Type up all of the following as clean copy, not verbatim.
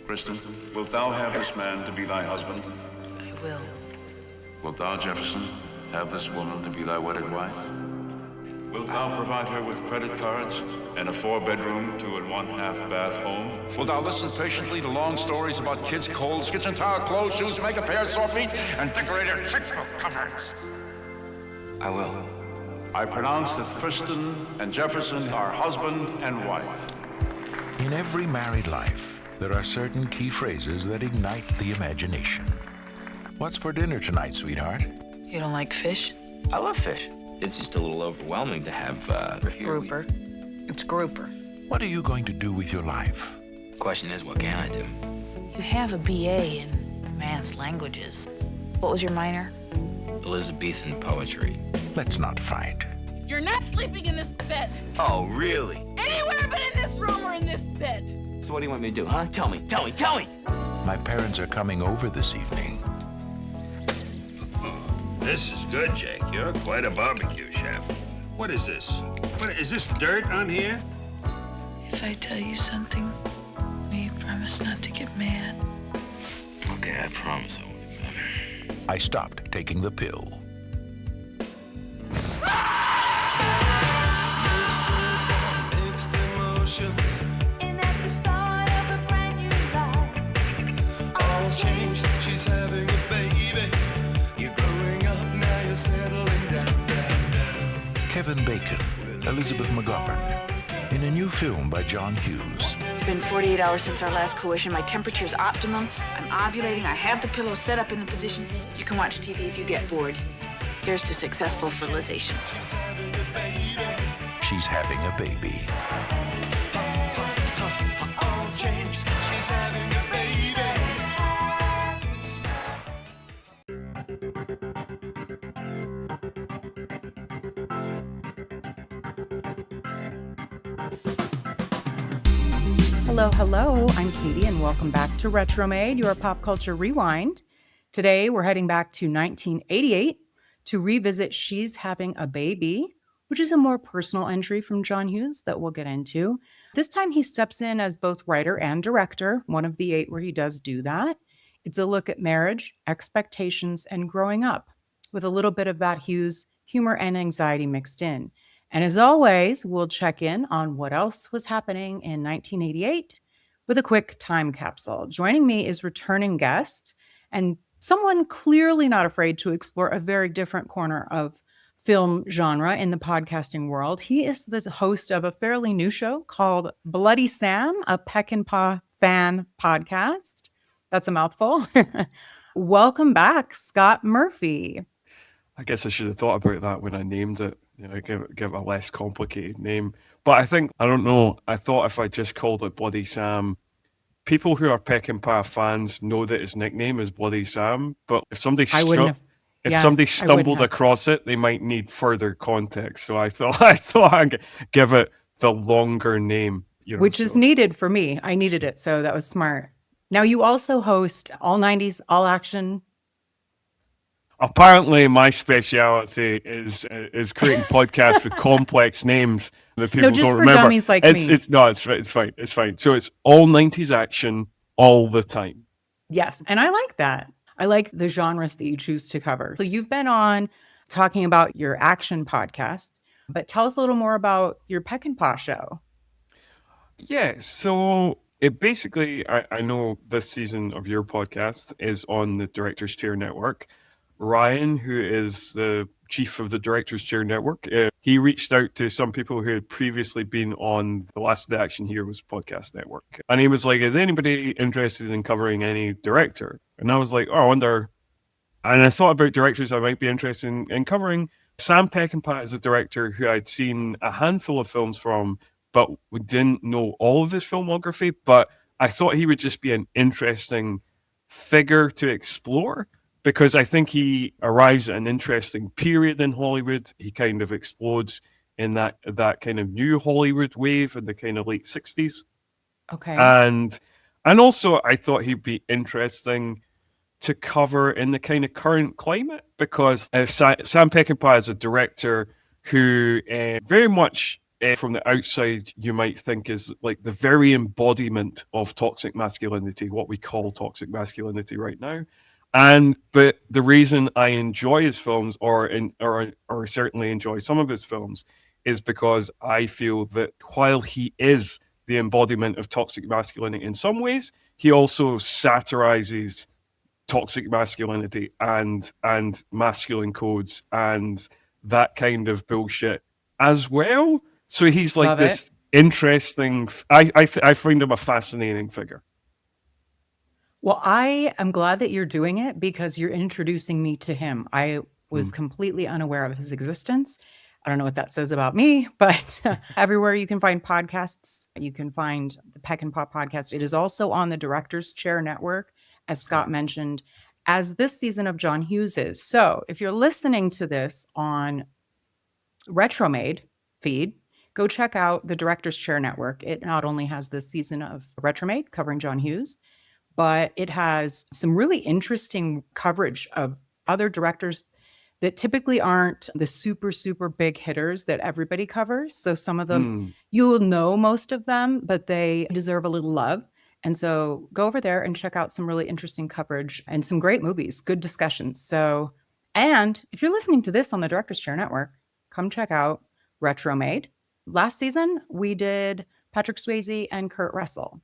Kristen, wilt thou have this man to be thy husband? I will. Wilt thou, Jefferson, have this woman to be thy wedded wife? Wilt thou provide her with credit cards and a 4-bedroom, 2 1/2 bath home? Wilt thou listen patiently to long stories about kids' colds, kitchen towel, clothes, shoes, make a pair of sore feet, and decorated 6-foot covers? I will. I pronounce that Kristen and Jefferson are husband and wife. In every married life, there are certain key phrases that ignite the imagination. What's for dinner tonight, sweetheart? You don't like fish? I love fish. It's just a little overwhelming to have, Grouper. It's grouper. What are you going to do with your life? Question is, what can I do? You have a BA in advanced languages. What was your minor? Elizabethan poetry. Let's not fight. You're not sleeping in this bed. Oh, really? Anywhere but in this room or in this bed. So what do you want me to do, huh? Tell me. My parents are coming over this evening. This is good, Jake. You're quite a barbecue chef. What is this? Is this dirt on here? If I tell you something, will you promise not to get mad? Okay, I promise I won't be better. I stopped taking the pill. And at the start of a brand new life, all changed. She's having a baby. You're growing up now. You're settling down. Kevin Bacon, Elizabeth McGovern, in a new film by John Hughes. It's been 48 hours since our last coition. My temperature's optimum. I'm ovulating. I have the pillow set up in the position. You can watch TV if you get bored. Here's to successful fertilization. She's having a baby. All changed. She's having a baby. Hello, I'm Katie, and welcome back to Retromade, your pop culture rewind. Today, we're heading back to 1988 to revisit She's Having a Baby, which is a more personal entry from John Hughes that we'll get into. This time, he steps in as both writer and director, one of the 8 where he does do that. It's a look at marriage, expectations, and growing up, with a little bit of that Hughes humor and anxiety mixed in. And as always, we'll check in on what else was happening in 1988 with a quick time capsule. Joining me is returning guest and someone clearly not afraid to explore a very different corner of film genre in the podcasting world. He is the host of a fairly new show called Bloody Sam, a Peckinpah fan podcast. That's a mouthful. Welcome back, Scott Murphy. I guess I should have thought about that when I named it. Give it a less complicated name. But I don't know. I thought if I just called it Bloody Sam, people who are Peckinpah fans know that his nickname is Bloody Sam. But if somebody stumbled across it, they might need further context. So I thought I'd give it the longer name, which is needed for me. I needed it, so that was smart. Now you also host All 90s, All Action. Apparently, my speciality is creating podcasts with complex names that people just don't for remember. Dummies like me. It's fine. So it's all 90s action all the time. Yes, and I like that. I like the genres that you choose to cover. So you've been on talking about your action podcast, but tell us a little more about your Peckinpah show. Yeah, so it basically, I know this season of your podcast is on the Director's Chair Network. Ryan, who is the chief of the Director's Chair Network, he reached out to some people who had previously been on the Last of the Action Heroes podcast network. And he was like, is anybody interested in covering any director? And I was like, oh, I wonder. And I thought about directors I might be interested in covering. Sam Peckinpah is a director who I'd seen a handful of films from, but we didn't know all of his filmography. But I thought he would just be an interesting figure to explore, because I think he arrives at an interesting period in Hollywood. He kind of explodes in that kind of new Hollywood wave in the kind of late 60s. Okay. And also I thought he'd be interesting to cover in the kind of current climate, because Sam Peckinpah is a director who very much from the outside you might think is like the very embodiment of toxic masculinity, what we call toxic masculinity right now. But the reason I enjoy his films, or certainly enjoy some of his films, is because I feel that while he is the embodiment of toxic masculinity in some ways, he also satirizes toxic masculinity and masculine codes and that kind of bullshit as well. So he's like Love this it. interesting. I find him a fascinating figure. Well, I am glad that you're doing it because you're introducing me to him. I was completely unaware of his existence. I don't know what that says about me, but everywhere you can find podcasts, you can find the Peckinpah podcast. It is also on the Director's Chair Network, as Scott mentioned, as this season of John Hughes is. So if you're listening to this on Retromade feed, go check out the Director's Chair Network. It not only has this season of Retromade covering John Hughes, but it has some really interesting coverage of other directors that typically aren't the super, super big hitters that everybody covers. So some of them, you'll know most of them, but they deserve a little love. And so go over there and check out some really interesting coverage and some great movies, good discussions. So, and if you're listening to this on the Director's Chair Network, come check out Retromade. Last season, we did Patrick Swayze and Kurt Russell.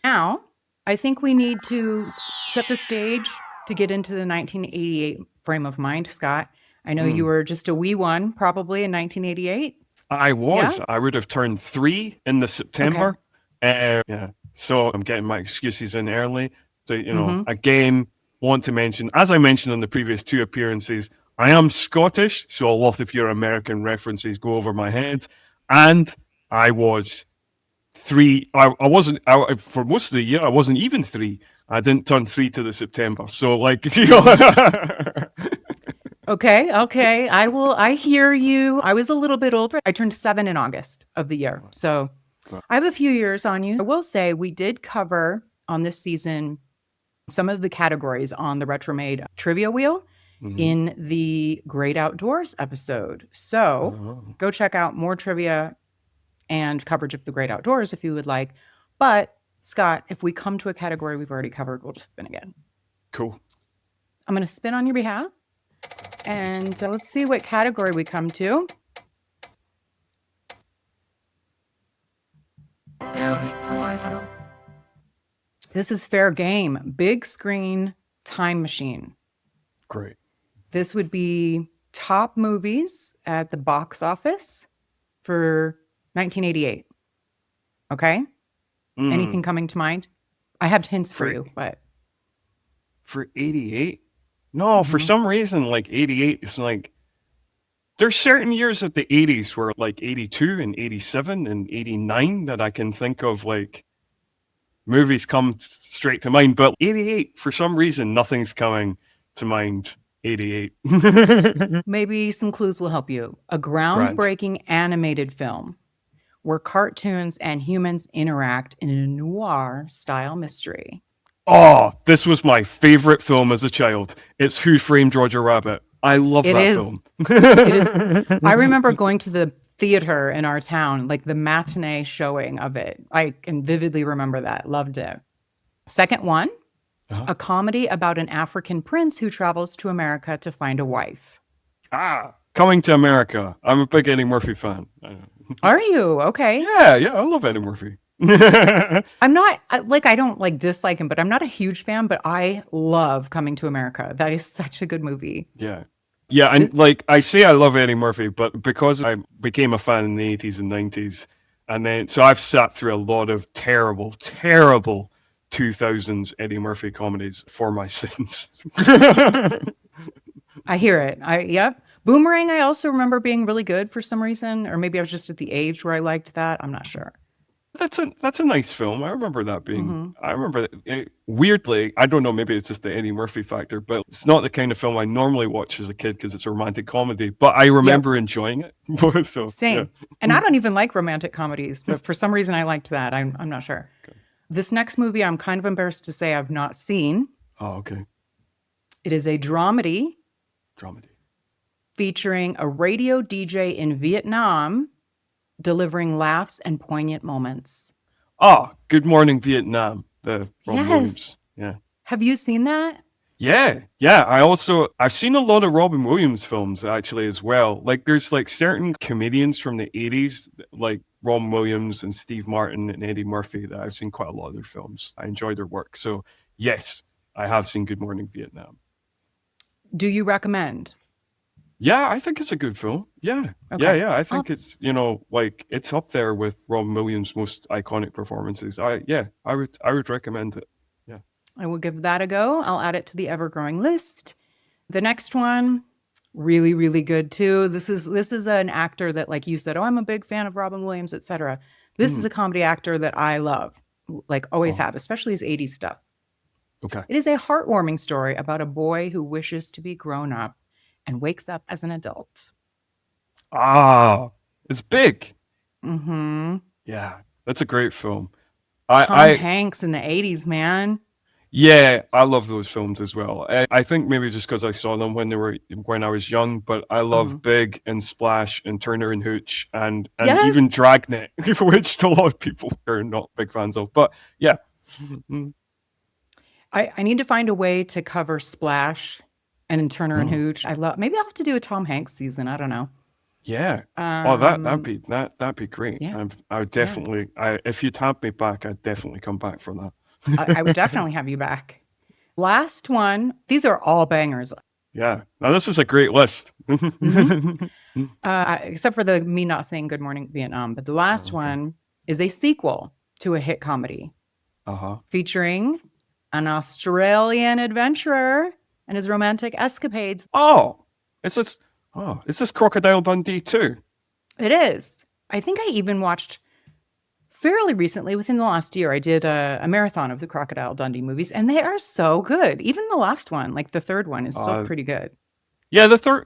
Now, I think we need to set the stage to get into the 1988 frame of mind, Scott. I know you were just a wee one, probably in 1988. I was. Yeah? I would have turned 3 in the September. Yeah. So I'm getting my excuses in early. So, again, want to mention, as I mentioned on the previous 2 appearances, I am Scottish, so a lot of your American references go over my head. And I was 3. I wasn't, for most of the year, I wasn't even 3. I didn't turn 3 to the September. So, like, Okay. I hear you. I was a little bit older. I turned 7 in August of the year. So I have a few years on you. I will say we did cover on this season some of the categories on the Retromade trivia wheel in the Great Outdoors episode. So go check out more trivia and coverage of the Great Outdoors if you would like. But Scott, if we come to a category we've already covered, we'll just spin again. Cool. I'm going to spin on your behalf. And let's see what category we come to. This is fair game. Big screen time machine. Great. This would be top movies at the box office for 1988. Okay? Anything coming to mind? I have hints for you, but... For 88? No, for some reason, like 88 is like... There's certain years of the 80s where like 82 and 87 and 89 that I can think of, like, movies come straight to mind. But 88, for some reason, nothing's coming to mind. 88. Maybe some clues will help you. A groundbreaking animated film where cartoons and humans interact in a noir-style mystery. Oh, this was my favorite film as a child. It's Who Framed Roger Rabbit. I love that film. It is. I remember going to the theater in our town, like the matinee showing of it. I can vividly remember that. Loved it. Second one, a comedy about an African prince who travels to America to find a wife. Coming to America. I'm a big Eddie Murphy fan. Are you? Okay. Yeah, I love Eddie Murphy. I'm not, I don't like dislike him, but I'm not a huge fan, but I love Coming to America. That is such a good movie. Yeah. Yeah, and like I say I love Eddie Murphy, but because I became a fan in the 80s and 90s, and then so I've sat through a lot of terrible 2000s Eddie Murphy comedies for my sins. I hear it. Yep. Boomerang, I also remember being really good for some reason, or maybe I was just at the age where I liked that. I'm not sure. That's a nice film. I remember that being. I remember that, weirdly. I don't know. Maybe it's just the Eddie Murphy factor, but it's not the kind of film I normally watch as a kid because it's a romantic comedy. But I remember enjoying it. So, same. Yeah. And I don't even like romantic comedies, but for some reason I liked that. I'm not sure. Okay. This next movie, I'm kind of embarrassed to say I've not seen. Oh, okay. It is a dramedy. Dramedy. Featuring a radio DJ in Vietnam delivering laughs and poignant moments. Good Morning Vietnam, the Robin Yes. Williams. Yeah. Have you seen that? Yeah. I've seen a lot of Robin Williams films actually as well. Like there's like certain comedians from the 80s, like Robin Williams and Steve Martin and Eddie Murphy, that I've seen quite a lot of their films. I enjoy their work. So yes, I have seen Good Morning Vietnam. Do you recommend? Yeah, I think it's a good film. Yeah. Okay. Yeah. I think it's, like it's up there with Robin Williams' most iconic performances. I would recommend it. Yeah. I will give that a go. I'll add it to the ever-growing list. The next one, really, really good too. This is an actor that, like you said, I'm a big fan of Robin Williams, etc. This is a comedy actor that I love, like always have, especially his 80s stuff. Okay. It is a heartwarming story about a boy who wishes to be grown up and wakes up as an adult. It's big. Mm-hmm. Yeah, that's a great film. Tom Hanks in the 80s, man. Yeah, I love those films as well. I think maybe just because I saw them when I was young, but I love Big and Splash and Turner and Hooch and Yes. even Dragnet, which a lot of people are not big fans of. But yeah. I need to find a way to cover Splash and Turner and Hooch. Maybe I'll have to do a Tom Hanks season. I don't know. Yeah. That'd be great. Yeah. I would definitely. If you'd have me back, I'd definitely come back for that. I would definitely have you back. Last one. These are all bangers. Yeah. Now this is a great list. Except for me not saying Good Morning Vietnam. But the last one is a sequel to a hit comedy featuring an Australian adventurer and his romantic escapades. Is this Crocodile Dundee too? It is. I think I even watched fairly recently, within the last year, I did a marathon of the Crocodile Dundee movies, and they are so good. Even the last one, like the third one, is still pretty good. Yeah, the third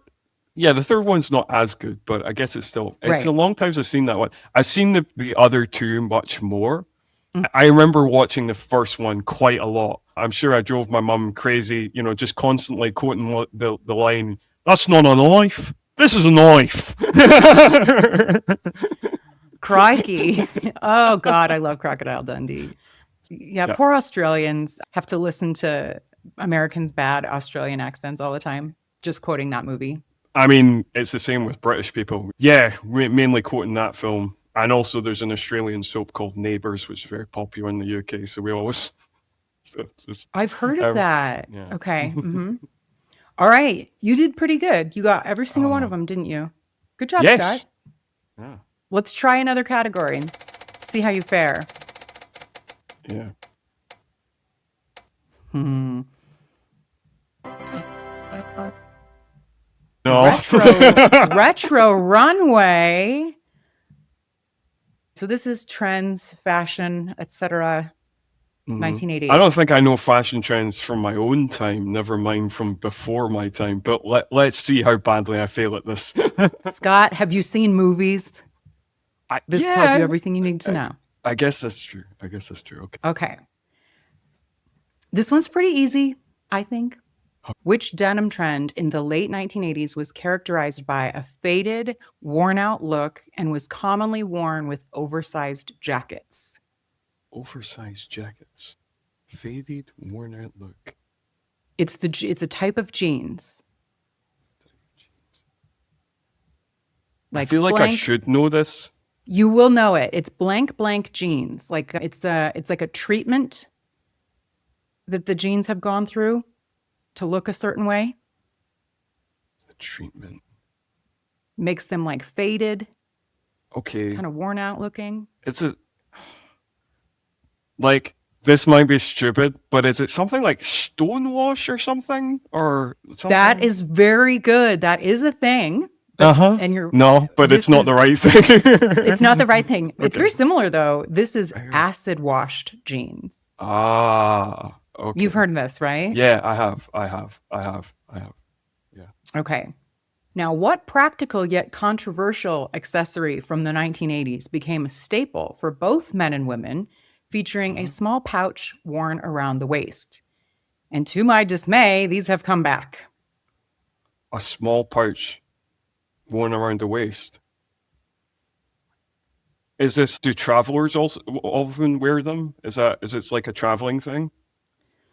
one's not as good, but I guess it's a long time since I've seen that one. I've seen the other two much more. I remember watching the first one quite a lot. I'm sure I drove my mum crazy, just constantly quoting the line, "That's not a knife. This is a knife." Crikey. Oh, God, I love Crocodile Dundee. Yeah, poor Australians have to listen to Americans' bad Australian accents all the time, just quoting that movie. I mean, it's the same with British people. Yeah, mainly quoting that film. And also there's an Australian soap called Neighbours, which is very popular in the UK. So we always... I've heard of that. Yeah. Okay. All right. You did pretty good. You got every single one of them, didn't you? Good job, yes. Scott. Yeah. Let's try another category and see how you fare. Yeah. No. Retro Runway. So this is trends, fashion, etc. 1988. I don't think I know fashion trends from my own time, never mind from before my time. But let's see how badly I fail at this. Scott, have you seen movies? This tells you everything you need to know. I guess that's true. Okay. Okay. This one's pretty easy, I think. Which denim trend in the late 1980s was characterized by a faded, worn-out look and was commonly worn with oversized jackets? Oversized jackets. Faded, worn-out look. It's a type of jeans. I feel like I should know this. You will know it. It's blank jeans. Like it's like a treatment that the jeans have gone through to look a certain way. The treatment makes them like faded. Okay. Kind of worn out looking. This might be stupid, but is it something like stonewash or something? Or something? That is very good. That is a thing. And it's not the right thing. It's not the right thing. It's very similar though. This is acid washed jeans. Okay. You've heard of this, right? Yeah, I have. Yeah. Okay. Now, what practical yet controversial accessory from the 1980s became a staple for both men and women, featuring a small pouch worn around the waist? And to my dismay, these have come back. A small pouch worn around the waist. Is this, do travelers also often wear them? Is it like a traveling thing?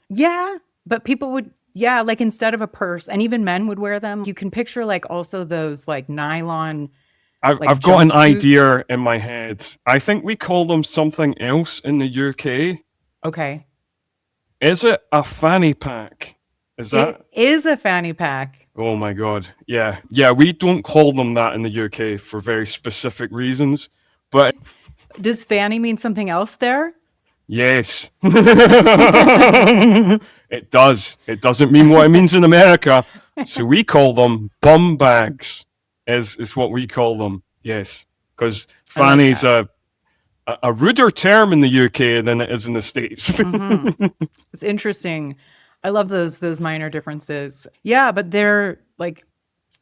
Yeah, but people would, yeah, like instead of a purse, and even men would wear them. You can picture like also those like nylon, like I've got an jumpsuits. idea in my head. I think we call them something else in the UK. Okay. Is it a fanny pack? Is that? It is a fanny pack. Oh my God. Yeah. Yeah, we don't call them that in the UK for very specific reasons. But Does fanny mean something else there? yes. It does. It doesn't mean what it means in America. So we call them bum bags, is what we call them. Yes. Because fanny's a ruder term in the UK than it is in the States. It's interesting. I love those minor differences. Yeah, but they're like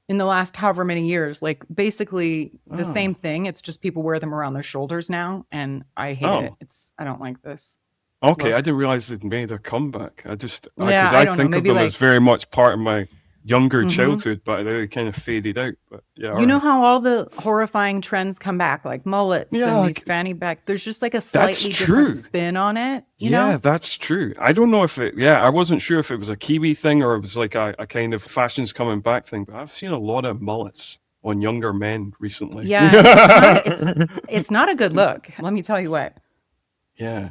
in the last however many years, like basically the same thing. It's just people wear them around their shoulders now, and I hate it. I don't like this. Okay, look. I didn't realize they'd made a comeback. Because Yeah, I I don't know, think of maybe them like- as very much part of my younger childhood, but they kind of faded out. But yeah, You know how all the horrifying trends come back, like mullets Yeah, and these like- fanny back. There's just like a slightly true. different spin on it. You yeah, know? that's true. I don't know if it. Yeah, I wasn't sure if it was a Kiwi thing or it was like a kind of fashions coming back thing. But I've seen a lot of mullets on younger men recently. Yeah, it's not a good look. Let me tell you what. Yeah.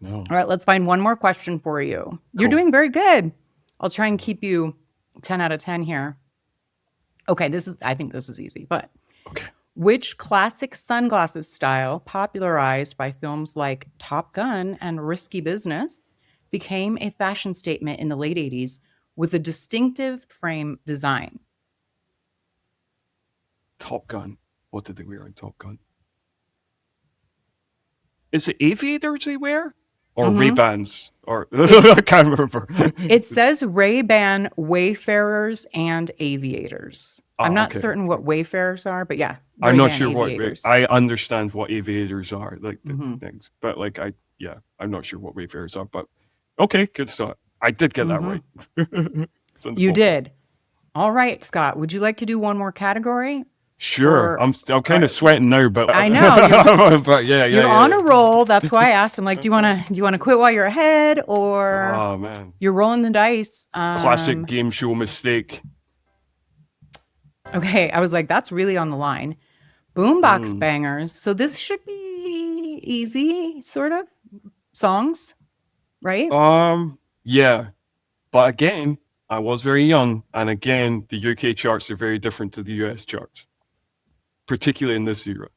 No. All right, let's find one more question for you. You're Cool. doing very good. I'll try and keep you 10 out of 10 here. Okay, I think this is easy, but Okay. which classic sunglasses style popularized by films like Top Gun and Risky Business became a fashion statement in the late 80s with a distinctive frame design? Top Gun. What did they wear in Top Gun? Is it aviators they wear? Or Ray-Bans? Or I can't remember. It says Ray-Ban Wayfarers and Aviators. I'm not okay, certain what Wayfarers are, but yeah. I'm not Ray-Ban sure what Aviators. I understand what aviators are, like the things, but like I'm not sure what wayfarers are. But okay, good start. I did get that right. It's in the You book. did. All right, Scott. Would you like to do one more category? Sure. Or- I'm kind of sweating now, but I know, but yeah, You're on a roll. That's why I asked him. Like, do you want to quit while you're ahead, or Oh man, you're rolling the dice? classic game show mistake. Okay, I was like, that's really on the line. Boombox bangers. So this should be easy, sort of songs, right? Yeah, but again, I was very young, and again, the UK charts are very different to the US charts, particularly in this era.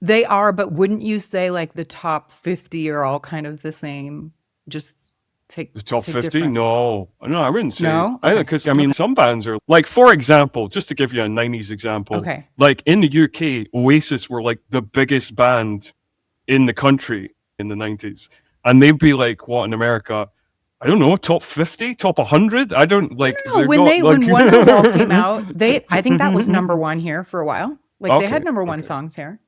They are, but wouldn't you say like the top 50 are all kind of the same? Just take The top take 50? different- No, I wouldn't say. No? Because I mean, some bands are like, for example, just to give you a '90s example. Okay. Like in the UK, Oasis were like the biggest band in the country in the '90s, and they'd be like, what in America? I don't know, top 50, top 100. I don't like. No, they're when not, when like- Wonderwall came out, I think that was number one here for a while. Like they had Okay, number one okay. songs here.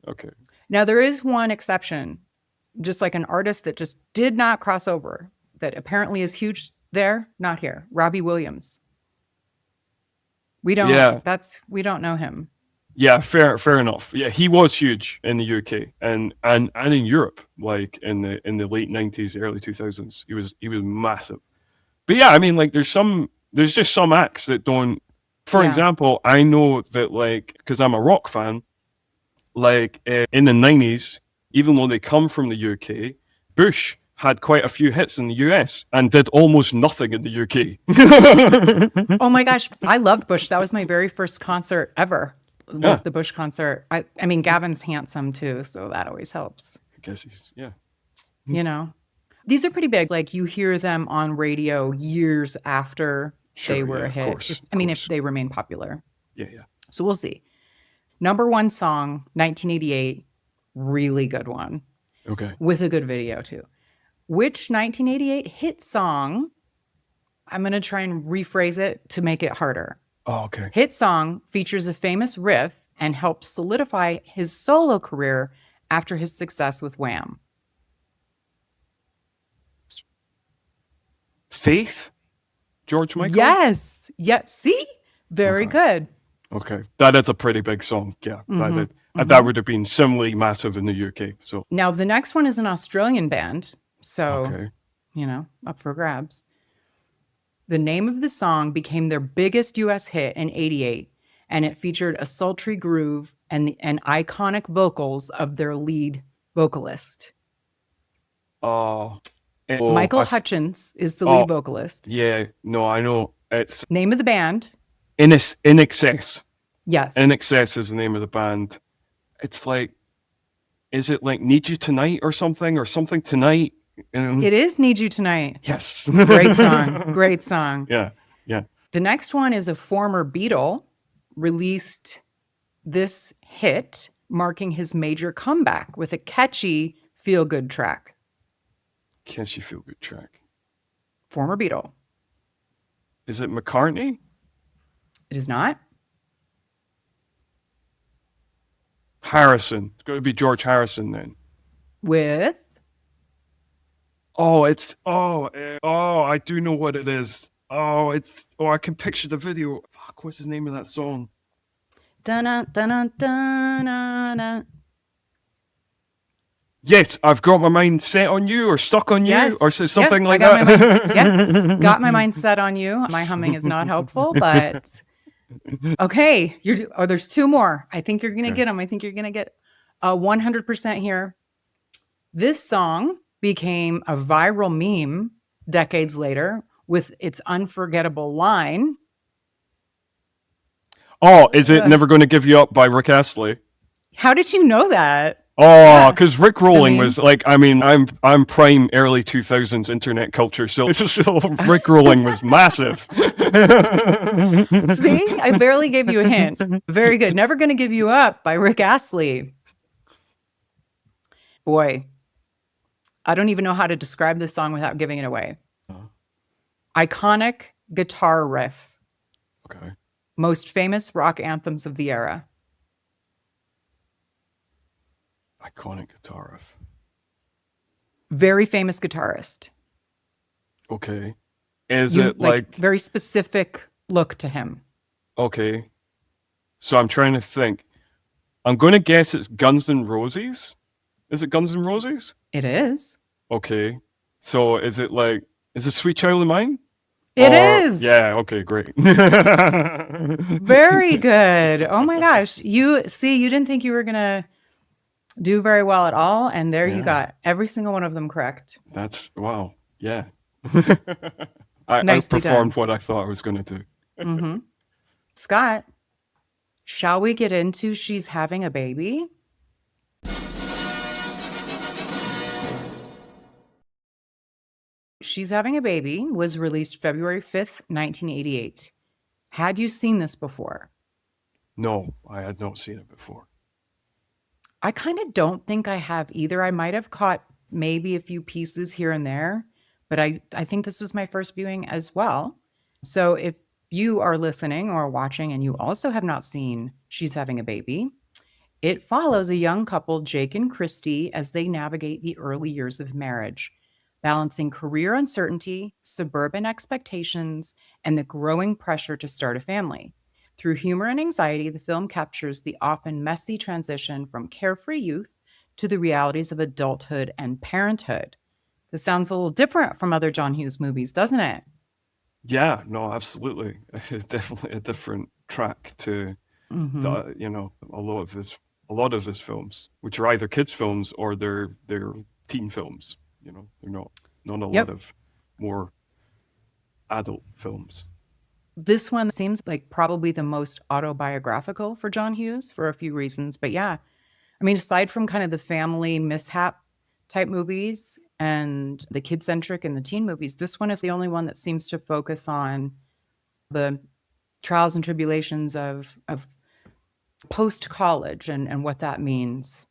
Okay. Now there is one exception, just like an artist that just did not cross over, that apparently is huge there, not here. Robbie Williams. We don't. Yeah. We don't know him. Yeah, fair enough. Yeah, he was huge in the UK and in Europe, like in the late '90s, early 2000s. He was massive. But yeah, I mean, like there's just some acts that don't. For Yeah. example, I know that like because I'm a rock fan, like in the '90s, even though they come from the UK, Bush had quite a few hits in the US and did almost nothing in the UK. Oh my gosh, I loved Bush. That was my very first concert ever. Was Yeah. the Bush concert. I mean, Gavin's handsome too, so that always helps. I guess he's You know, these are pretty big. Like you hear them on radio years after they Sure, were yeah, a of hit. course, If of they remain popular. yeah. So we'll see. Number one song, 1988, really good one Okay. with a good video too. Which 1988 hit song? I'm going to try and rephrase it to make it harder. Oh, okay. Hit song features a famous riff and helped solidify his solo career after his success with Wham. Faith, George Michael. Yes. Yeah. See? Very Okay. good. Okay, that is a pretty big song. Yeah, that would have been similarly massive in the UK. So Now, the next one is an Australian band. So, okay, up for grabs. The name of the song became their biggest US hit in 88, and it featured a sultry groove and iconic vocals of their lead vocalist. Michael Hutchence is the lead vocalist. Yeah, no, I know. It's Name of the band? INXS. Yes. INXS is the name of the band. It's like, is it like Need You Tonight or something tonight? It is Need You Tonight. Yes. Great song. Great song. Yeah, yeah. The next one is a former Beatle released this hit, marking his major comeback with a catchy feel-good track. Catchy feel-good track. Former Beatle. Is it McCartney? It is not. Harrison. It's got to be George Harrison then. With? I do know what it is. I can picture the video. Fuck, what's the name of that song? Dun-dun, dun-dun, dun-dun. Yes, I've got my mind set on you or stuck on you or something like that. Got my mind set on you. My humming is not helpful, but okay. There's two more. I think you're going to get them. I think you're going to get 100% here. This song became a viral meme decades later with its unforgettable line. Oh, is it Never Gonna Give You Up by Rick Astley? How did you know that? Oh, because Rick Rolling was like, I'm prime early 2000s internet culture, so Rick Rolling was massive. See, I barely gave you a hint. Very good. Never Gonna Give You Up by Rick Astley. Boy, I don't even know how to describe this song without giving it away. Iconic guitar riff. Okay. Most famous rock anthems of the era. Iconic guitar riff. Very famous guitarist. Okay. Is it like very specific look to him? Okay. So I'm trying to think. I'm going to guess it's Guns N' Roses. Is it Guns N' Roses? It is. Okay. So is it Sweet Child of Mine? It is. Yeah, okay, great. Very good. Oh my gosh. You didn't think you were going to do very well at all, and there you got every single one of them correct. That's wow. Yeah. I Nicely performed done. what I thought I was going to do. Mm-hmm. Scott, shall we get into She's Having a Baby? She's Having a Baby was released February 5th, 1988. Had you seen this before? No, I had not seen it before. I kind of don't think I have either. I might have caught maybe a few pieces here and there, but I think this was my first viewing as well. So if you are listening or watching and you also have not seen She's Having a Baby, it follows a young couple, Jake and Christy, as they navigate the early years of marriage, balancing career uncertainty, suburban expectations, and the growing pressure to start a family. Through humor and anxiety, the film captures the often messy transition from carefree youth to the realities of adulthood and parenthood. This sounds a little different from other John Hughes movies, doesn't it? Yeah, no, absolutely. Definitely a different track to, a lot of his films, which are either kids' films or they're teen films. They're not a lot of more adult films. This one seems like probably the most autobiographical for John Hughes for a few reasons. But yeah, I mean, aside from kind of the family mishap type movies and the kid-centric and the teen movies, this one is the only one that seems to focus on the trials and tribulations of post-college and what that means.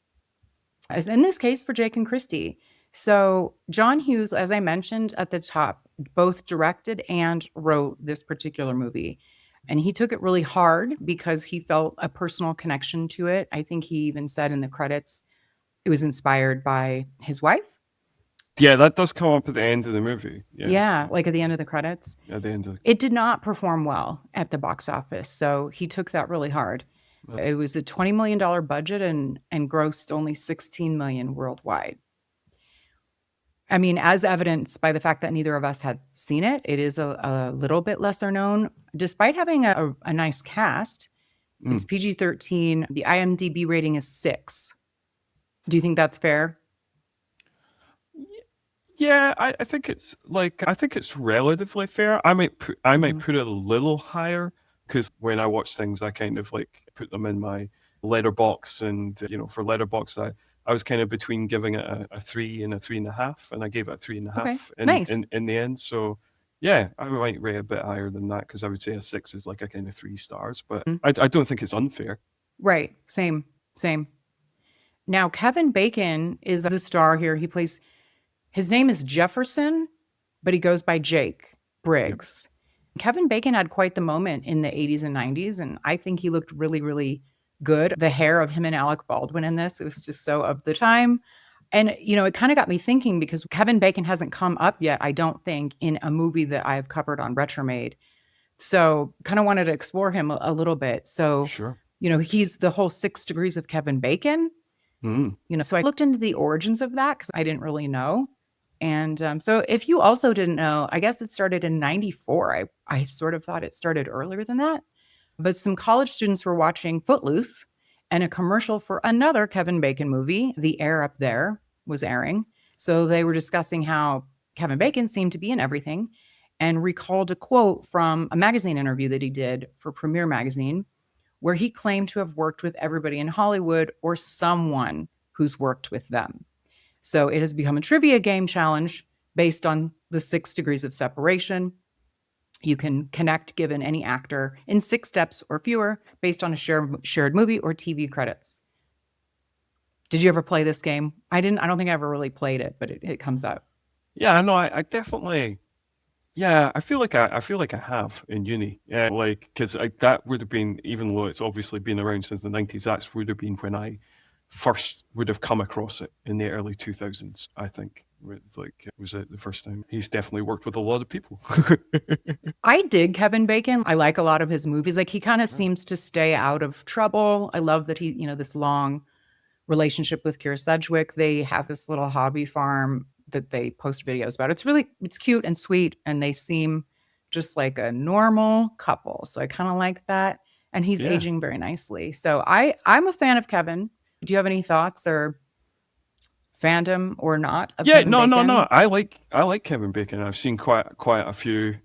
As in this case for Jake and Christy. So John Hughes, as I mentioned at the top, both directed and wrote this particular movie. And he took it really hard because he felt a personal connection to it. I think he even said in the credits it was inspired by his wife. Yeah, that does come up at the end of the movie. Yeah, like at the end of the credits. At the end of It did not perform well at the box office, so he took that really hard. It was a $20 million budget and grossed only $16 million worldwide. I mean, as evidenced by the fact that neither of us had seen it, it is a little bit lesser known. Despite having a nice cast, it's PG-13. The IMDb rating is 6. Do you think that's fair? Yeah, I think it's relatively fair. I might put it a little higher because when I watch things, I kind of like put them in my letterbox, and for letterbox, I was kind of between giving it a 3 and a 3.5, and I gave it a 3.5 Okay, nice. in the end. So yeah, I might rate a bit higher than that because I would say a 6 is like a kind of 3 stars, but I don't think it's unfair. Right. Same. Now, Kevin Bacon is the star here. His name is Jefferson, but he goes by Jake Briggs. Yep. Kevin Bacon had quite the moment in the 80s and 90s, and I think he looked really, really good. The hair of him and Alec Baldwin in this, it was just so of the time. And, it kind of got me thinking because Kevin Bacon hasn't come up yet, I don't think, in a movie that I've covered on Retromade. So kind of wanted to explore him a little bit. So, sure. He's the whole 6 degrees of Kevin Bacon. So I looked into the origins of that because I didn't really know. And so if you also didn't know, I guess it started in 94. I sort of thought it started earlier than that. But some college students were watching Footloose, and a commercial for another Kevin Bacon movie, The Air Up There, was airing. So they were discussing how Kevin Bacon seemed to be in everything and recalled a quote from a magazine interview that he did for Premiere Magazine, where he claimed to have worked with everybody in Hollywood or someone who's worked with them. So it has become a trivia game challenge based on the 6 degrees of separation. You can connect given any actor in 6 steps or fewer based on a shared movie or TV credits. Did you ever play this game? I didn't. I don't think I ever really played it, but it comes up. Yeah, no, I definitely. Yeah, I feel like I have in uni. Yeah, because that would have been, even though it's obviously been around since the 90s, that would have been when I first would have come across it in the early 2000s, I think. Was it the first time? He's definitely worked with a lot of people. I dig Kevin Bacon. I like a lot of his movies. Like, he kind of seems to stay out of trouble. I love that he, this long relationship with Keira Sedgwick. They have this little hobby farm that they post videos about. It's cute and sweet, and they seem just like a normal couple. So I kind of like that. And he's aging very nicely. So I'm a fan of Kevin. Do you have any thoughts or fandom or not? Kevin Bacon? No. I like Kevin Bacon. I've seen quite a few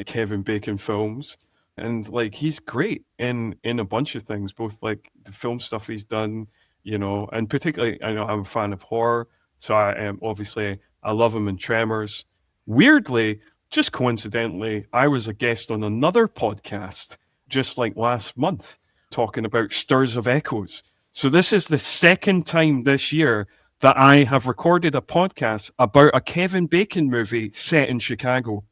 Kevin Bacon films, and he's great in a bunch of things, both like the film stuff he's done, and particularly I know I'm a fan of horror, so I am obviously I love him in Tremors. Weirdly, just coincidentally, I was a guest on another podcast just like last month talking about Stirs of Echoes. So this is the second time this year that I have recorded a podcast about a Kevin Bacon movie set in Chicago.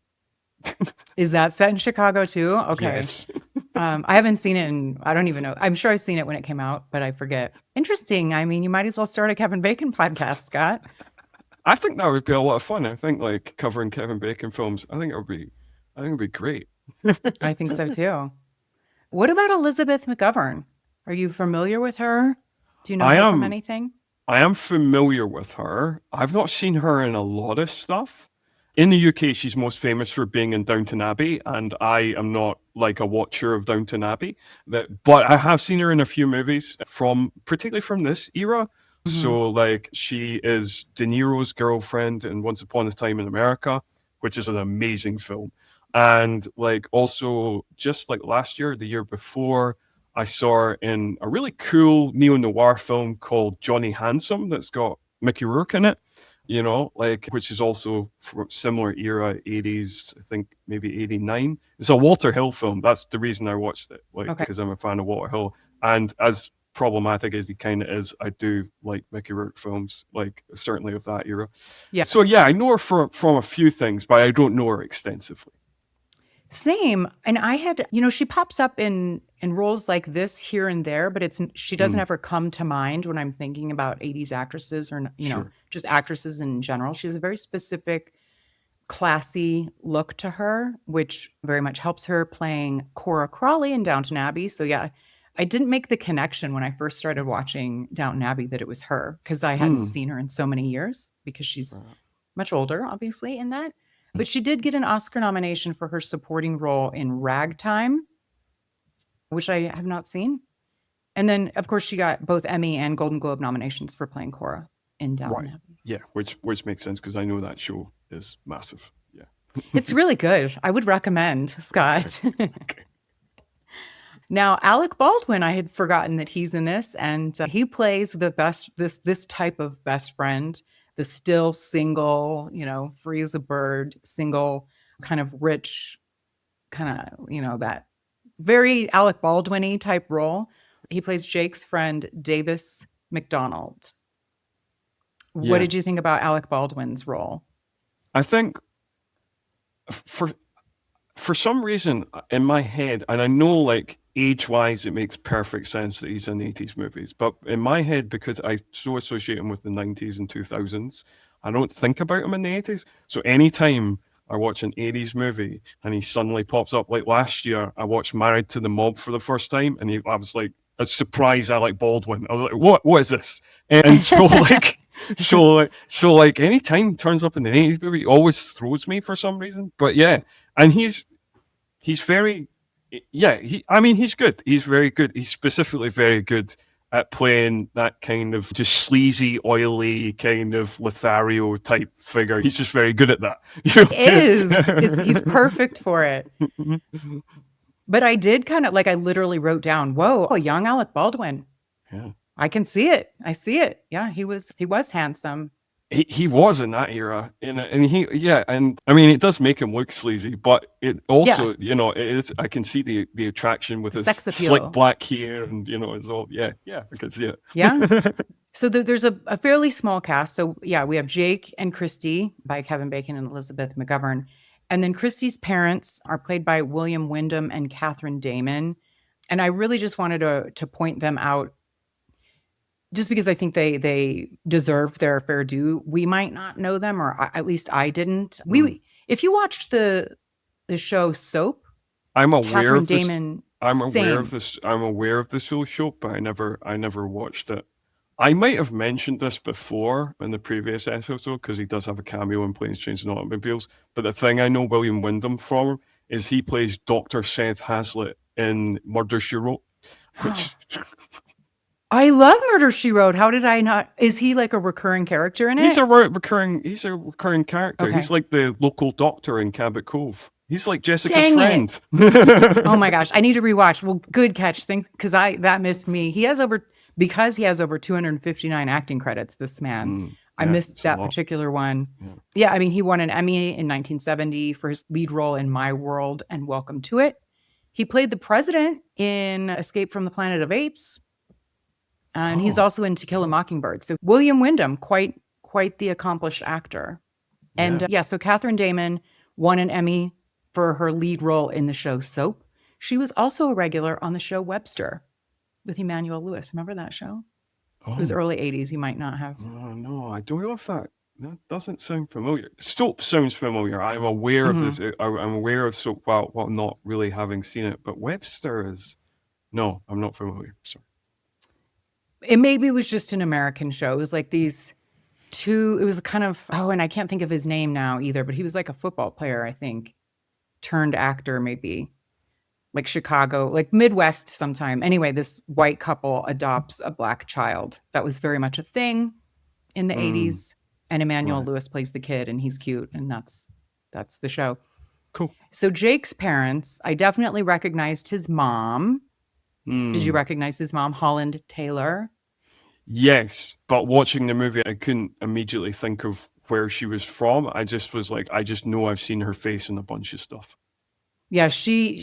Is that set in Chicago too? Okay. Yes. I haven't seen it, and I don't even know. I'm sure I've seen it when it came out, but I forget. Interesting. I mean, you might as well start a Kevin Bacon podcast, Scott. I think that would be a lot of fun. I think covering Kevin Bacon films, I think it would be great. I think so too. What about Elizabeth McGovern? Are you familiar with her? Do you know her from anything? I am familiar with her. I've not seen her in a lot of stuff. In the UK, she's most famous for being in Downton Abbey, and I am not like a watcher of Downton Abbey, but I have seen her in a few movies particularly from this era. Mm-hmm. So she is De Niro's girlfriend in Once Upon a Time in America, which is an amazing film. And also just last year, the year before, I saw her in a really cool neo-noir film called Johnny Handsome that's got Mickey Rourke in it, which is also from similar era, 80s, I think maybe 89. It's a Walter Hill film. That's the reason I watched it, because I'm a fan of Walter Hill. And as problematic as he kind of is, I do like Mickey Rourke films, certainly of that era. Yeah. So yeah, I know her from a few things, but I don't know her extensively. Same. And I had, she pops up in roles like this here and there, but she doesn't ever come to mind when I'm thinking about 80s actresses or, Sure. just actresses in general. She has a very specific, classy look to her, which very much helps her playing Cora Crawley in Downton Abbey. So yeah, I didn't make the connection when I first started watching Downton Abbey that it was her because I hadn't seen her in so many years because she's much older, obviously, in that. But she did get an Oscar nomination for her supporting role in Ragtime, which I have not seen. And then, of course, she got both Emmy and Golden Globe nominations for playing Cora in Downton Abbey. Yeah, which makes sense because I know that show is massive. Yeah. It's really good. I would recommend, Scott. Okay. Now, Alec Baldwin, I had forgotten that he's in this, and he plays the best, this type of best friend, the still single, free as a bird, single, kind of rich, kind of, that very Alec Baldwin-y type role. He plays Jake's friend, Davis McDonald. Yeah. What did you think about Alec Baldwin's role? I think for some reason in my head, and I know like age-wise it makes perfect sense that he's in 80s movies, but in my head, because I so associate him with the 90s and 2000s, I don't think about him in the 80s. So anytime I watch an 80s movie and he suddenly pops up, like last year I watched Married to the Mob for the first time, and I was like, a surprise Alec Baldwin. I was like, what is this? And so like so anytime he turns up in the 80s movie, it always throws me for some reason. But yeah, and he's very, he's good. He's very good. He's specifically very good at playing that kind of just sleazy, oily kind of Lothario type figure. He's just very good at that. He's perfect for it. But I did kind of I literally wrote down, whoa, a young Alec Baldwin. Yeah. I can see it. I see it. Yeah, he was handsome. He was in that era, and I mean, it does make him look sleazy, but it also, I can see the attraction with his sex appeal, slick black hair, and it's all, I can see it. Yeah. So there's a fairly small cast. So yeah, we have Jake and Christy by Kevin Bacon and Elizabeth McGovern, and then Christy's parents are played by William Wyndham and Catherine Damon, and I really just wanted to point them out. Just because I think they deserve their fair due. We might not know them, or at least I didn't. If you watched the show Soap, I'm aware Catherine of this. Damon. I'm aware of this. I'm aware of the show, but I never watched it. I might have mentioned this before in the previous episode because he does have a cameo in Planes, Trains, and Automobiles. But the thing I know William Wyndham from is he plays Dr. Seth Hazlitt in Murder, She Wrote. Which, I love Murder, She Wrote. How did I not? Is he like a recurring character in it? He's a recurring character. Okay. He's like the local doctor in Cabot Cove. He's like Jessica's Dang friend. Oh my gosh, I need to rewatch. Well, good catch. Thanks, because that missed me. He has over 259 acting credits. This man. I missed that particular one. Yeah, I mean, he won an Emmy in 1970 for his lead role in My World and Welcome to It. He played the president in Escape from the Planet of Apes. And he's also in To Kill a Mockingbird. So William Wyndham, quite the accomplished actor. And so Catherine Damon won an Emmy for her lead role in the show Soap. She was also a regular on the show Webster with Emmanuel Lewis. Remember that show? It was early 80s. You might not have. Oh, no, I don't know if that doesn't sound familiar. Soap sounds familiar. I'm aware of this. I'm aware of Soap while not really having seen it. But Webster is... No, I'm not familiar. Sorry. It maybe was just an American show. It was like these two, it was kind of, and I can't think of his name now either, but he was like a football player, I think, turned actor maybe, like Chicago, like Midwest sometime. Anyway, this white couple adopts a black child. That was very much a thing in the 80s. And Emmanuel Lewis plays the kid and he's cute. And that's the show. Cool. So Jake's parents, I definitely recognized his mom. Did you recognize his mom, Holland Taylor? Yes, but watching the movie, I couldn't immediately think of where she was from. I just was like, I just know I've seen her face in a bunch of stuff. Yeah, she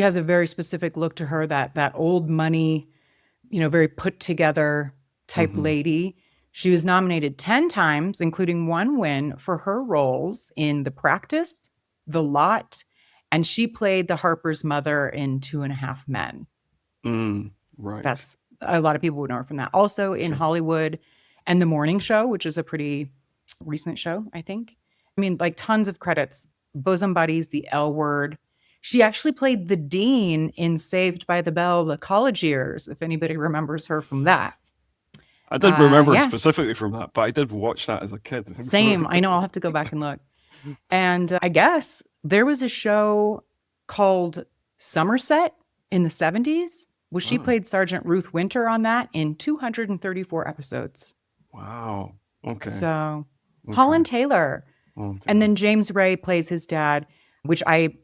has a very specific look to her, that old money, very put together type lady. She was nominated 10 times, including one win for her roles in The Practice, The Lot, And she played the Harper's mother in 2.5 Men. Right. That's a lot of people would know her from that. Also in Hollywood and The Morning Show, which is a pretty recent show, I think. I mean, like tons of credits. Bosom Buddies, The L Word. She actually played the dean in Saved by the Bell, The College Years, if anybody remembers her from that. I didn't remember specifically from that, but I did watch that as a kid. Same. I know. I'll have to go back and look. And I guess there was a show called Somerset in the 70s, where she played Sergeant Ruth Winter on that in 234 episodes. Wow. Okay. So Holland Taylor. And then James Ray plays his dad, which I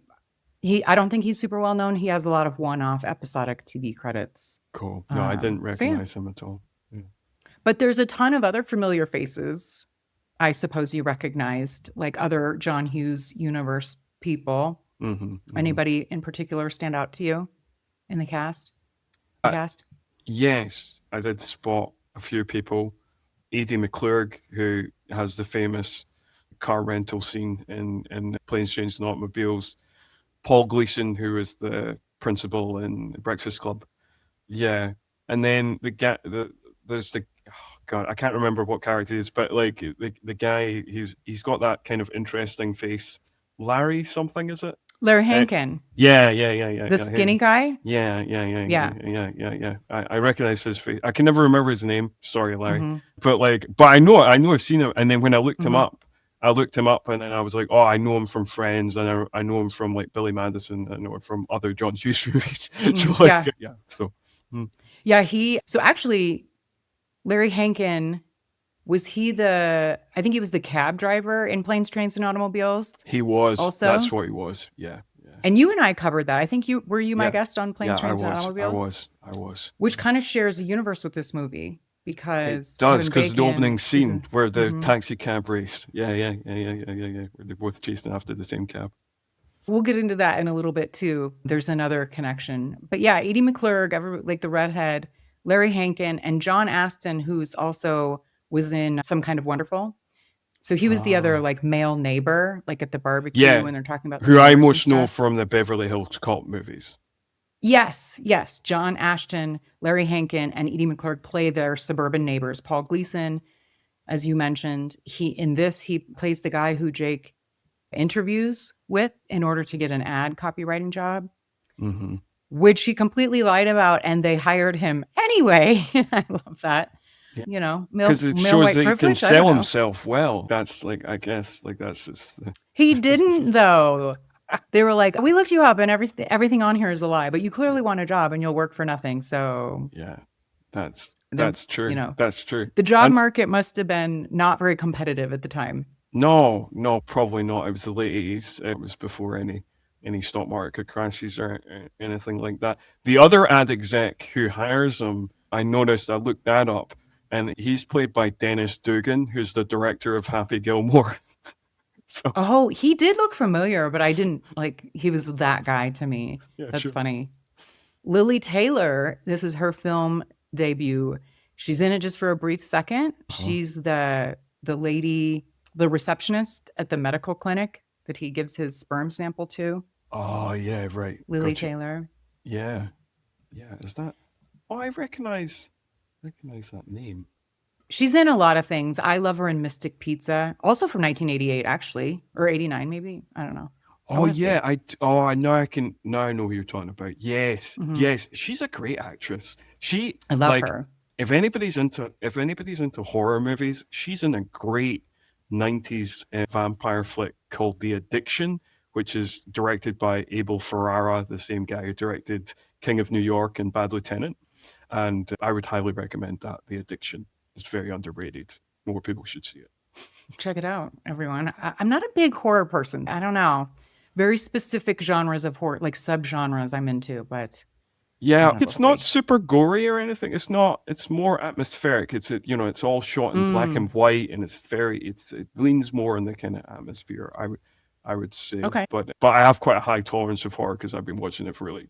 don't think he's super well known. He has a lot of one-off episodic TV credits. Cool. No, I didn't recognize him at all. Yeah. But there's a ton of other familiar faces I suppose you recognized, like other John Hughes universe people. Anybody in particular stand out to you in the cast? Yes, I did spot a few people. Edie McClurg, who has the famous car rental scene in Planes, Trains and Automobiles. Paul Gleason, who was the principal in Breakfast Club. Yeah. And then there's the God, I can't remember what character he is, but like the guy, he's got that kind of interesting face. Larry something, is it? Larry Hankin. Yeah. The skinny guy? Yeah. I recognize his face. I can never remember his name. Sorry, Larry. But I know I've seen him. And then when I looked him up, and then I was like, oh, I know him from Friends, and I know him from like Billy Madison, I know him from other John Hughes movies. So actually Larry Hankin, was he I think he was the cab driver in Planes, Trains, and Automobiles? He was. Also? That's what he was. Yeah. And you and I covered that. I think were you my guest on Planes, Trains, and Automobiles? I was. Which kind of shares a universe with this movie because it does, because the opening scene where the taxi cab raced. Yeah. Where they're both chasing after the same cab. We'll get into that in a little bit too. There's another connection. But yeah, Edie McClurg, like the redhead, Larry Hankin, and John Astin, who's also was in Some Kind of Wonderful. So he was the other like male neighbor, like at the barbecue when they're talking about who I most know from the Beverly Hills Cop movies. Yes. John Ashton, Larry Hankin, and Edie McClurg play their suburban neighbors. Paul Gleason, as you mentioned, he plays the guy who Jake interviews with in order to get an ad copywriting job. Which he completely lied about, and they hired him anyway. I love that. Yeah. You know, because it shows that he can sell himself well. That's like, I guess, like that's just... He didn't though. They were like, we looked you up, and everything on here is a lie, but you clearly want a job, and you'll work for nothing. So yeah, that's true. You know, that's true. The job market must have been not very competitive at the time. No, probably not. It was the late 80s. It was before any stock market crashes or anything like that. The other ad exec who hires him, I looked that up, and he's played by Dennis Dugan, who's the director of Happy Gilmore. He did look familiar, but I didn't he was that guy to me. Yeah, that's funny. Lily Taylor, this is her film debut. She's in it just for a brief second. She's the lady, the receptionist at the medical clinic that he gives his sperm sample to. Oh, yeah, right. Lily Taylor. Yeah. Is that... Oh, I recognize that name. She's in a lot of things. I love her in Mystic Pizza, also from 1988, actually, or 89, maybe. I don't know. Oh yeah, I know who you're talking about. Yes, yes, she's a great actress. I love her. If anybody's into horror movies, she's in a great 90s vampire flick called The Addiction, which is directed by Abel Ferrara, the same guy who directed King of New York and Bad Lieutenant. And I would highly recommend that. The Addiction. It's very underrated. More people should see it. Check it out, everyone. I'm not a big horror person. I don't know. Very specific genres of horror, like subgenres I'm into, but... Yeah, it's not super gory or anything. It's not. It's more atmospheric. It's all shot in black and white, and it leans more in the kind of atmosphere. I would say. Okay. But I have quite a high tolerance of horror because I've been watching it for really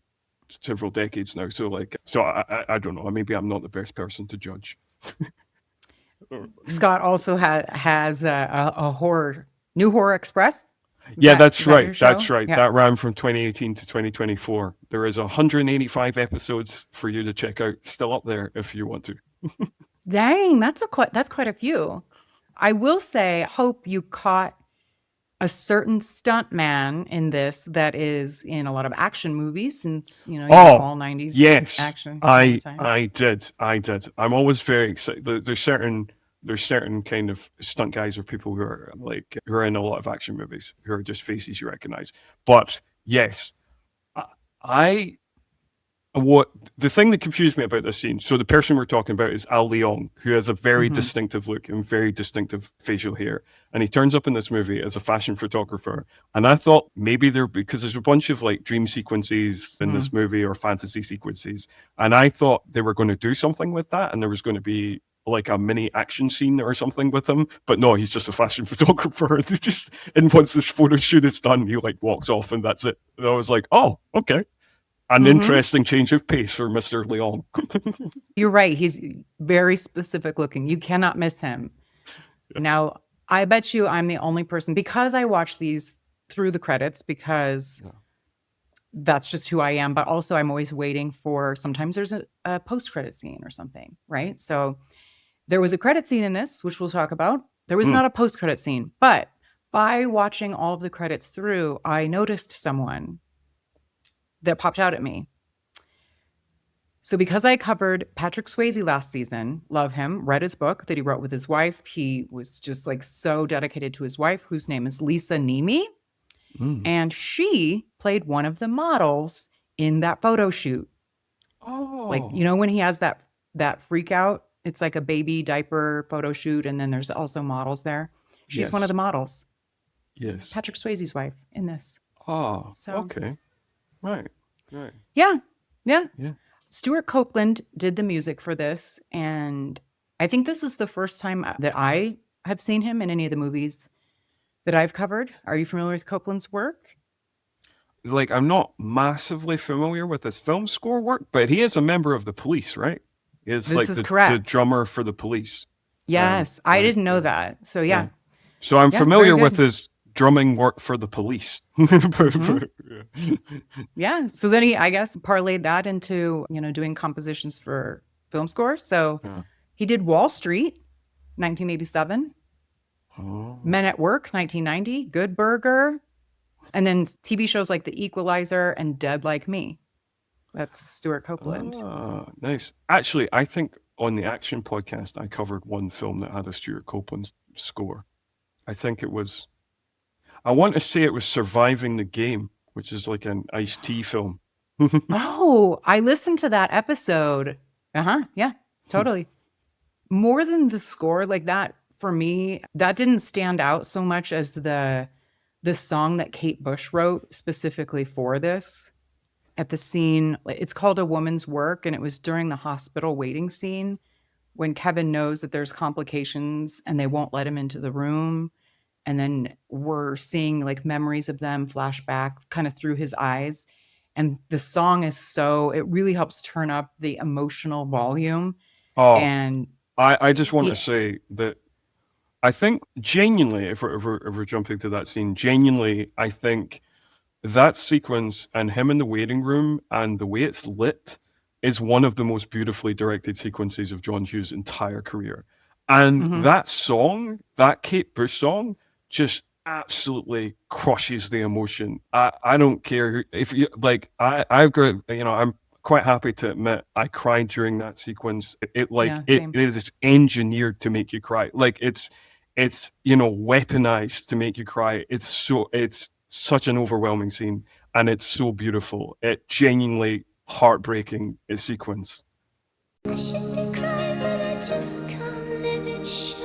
several decades now. So I don't know. Maybe I'm not the best person to judge. Scott also has a New Horror Express. Yeah, that's is that your right. show? That's right. Yeah. That ran from 2018 to 2024. There is 185 episodes for you to check out, still up there if you want to. Dang, that's quite a few. I will say, hope you caught a certain stunt man in this that is in a lot of action movies, since you know you're all 90s yes, action. All the time. I did. I'm always very excited. There's certain kind of stunt guys or people who are in a lot of action movies who are just faces you recognize. But yes, what the thing that confused me about this scene, so the person we're talking about is Al Leong, who has a very distinctive look and very distinctive facial hair. And he turns up in this movie as a fashion photographer. And I thought maybe because there's a bunch of like dream sequences in this movie or fantasy sequences. And I thought they were going to do something with that. And there was going to be like a mini action scene or something with him. But no, he's just a fashion photographer. And once this photo shoot is done, he like walks off and that's it. And I was like, oh, okay. An interesting change of pace for Mr. Leong. You're right. He's very specific looking. You cannot miss him. Now, I bet you I'm the only person, because I watch these through the credits, because that's just who I am. But also I'm always waiting for, sometimes there's a post-credit scene or something, right? So there was a credit scene in this, which we'll talk about. There was not a post-credit scene. But by watching all of the credits through, I noticed someone that popped out at me. So because I covered Patrick Swayze last season, love him, read his book that he wrote with his wife. He was just like so dedicated to his wife, whose name is Lisa Nemi. And she played one of the models in that photo shoot. Oh. Like, you know, when he has that freak out, it's like a baby diaper photo shoot. And then there's also models there. She's one of the models. Yes. Patrick Swayze's wife in this. Oh, so, okay. Right. Yeah. Stuart Copeland did the music for this, and I think this is the first time that I have seen him in any of the movies that I've covered. Are you familiar with Copeland's work? Like, I'm not massively familiar with his film score work, but he is a member of the Police, right? He is the drummer for the Police. Yes, I didn't know that. So yeah. So I'm familiar with his drumming work for the Police. Yeah. So then he, I guess, parlayed that into, you know, doing compositions for film scores. So he did Wall Street, 1987. Men at Work, 1990. Good Burger. And then TV shows like The Equalizer and Dead Like Me. That's Stuart Copeland. Nice. Actually, I think on the Action podcast, I covered one film that had a Stuart Copeland score. I think it was... I want to say it was Surviving the Game, which is like an Ice-T film. Oh, I listened to that episode. Yeah, totally. More than the score, like that, for me, that didn't stand out so much as the song that Kate Bush wrote specifically for this. At the scene, it's called A Woman's Work, and it was during the hospital waiting scene when Kevin knows that there's complications and they won't let him into the room. And then we're seeing like memories of them flash back kind of through his eyes. And the song is it really helps turn up the emotional volume. Oh, and I just want to say that I think genuinely, if we're jumping to that scene, genuinely, I think that sequence and him in the waiting room and the way it's lit is one of the most beautifully directed sequences of John Hughes' entire career. And that song, that Kate Bush song, just absolutely crushes the emotion. I don't care if you like. I've got, you know, I'm quite happy to admit I cried during that sequence. It is engineered to make you cry. Like it's you know, weaponized to make you cry. It's such an overwhelming scene, and it's so beautiful. It genuinely heartbreaking sequence. I should be crying, but I just can't let it show.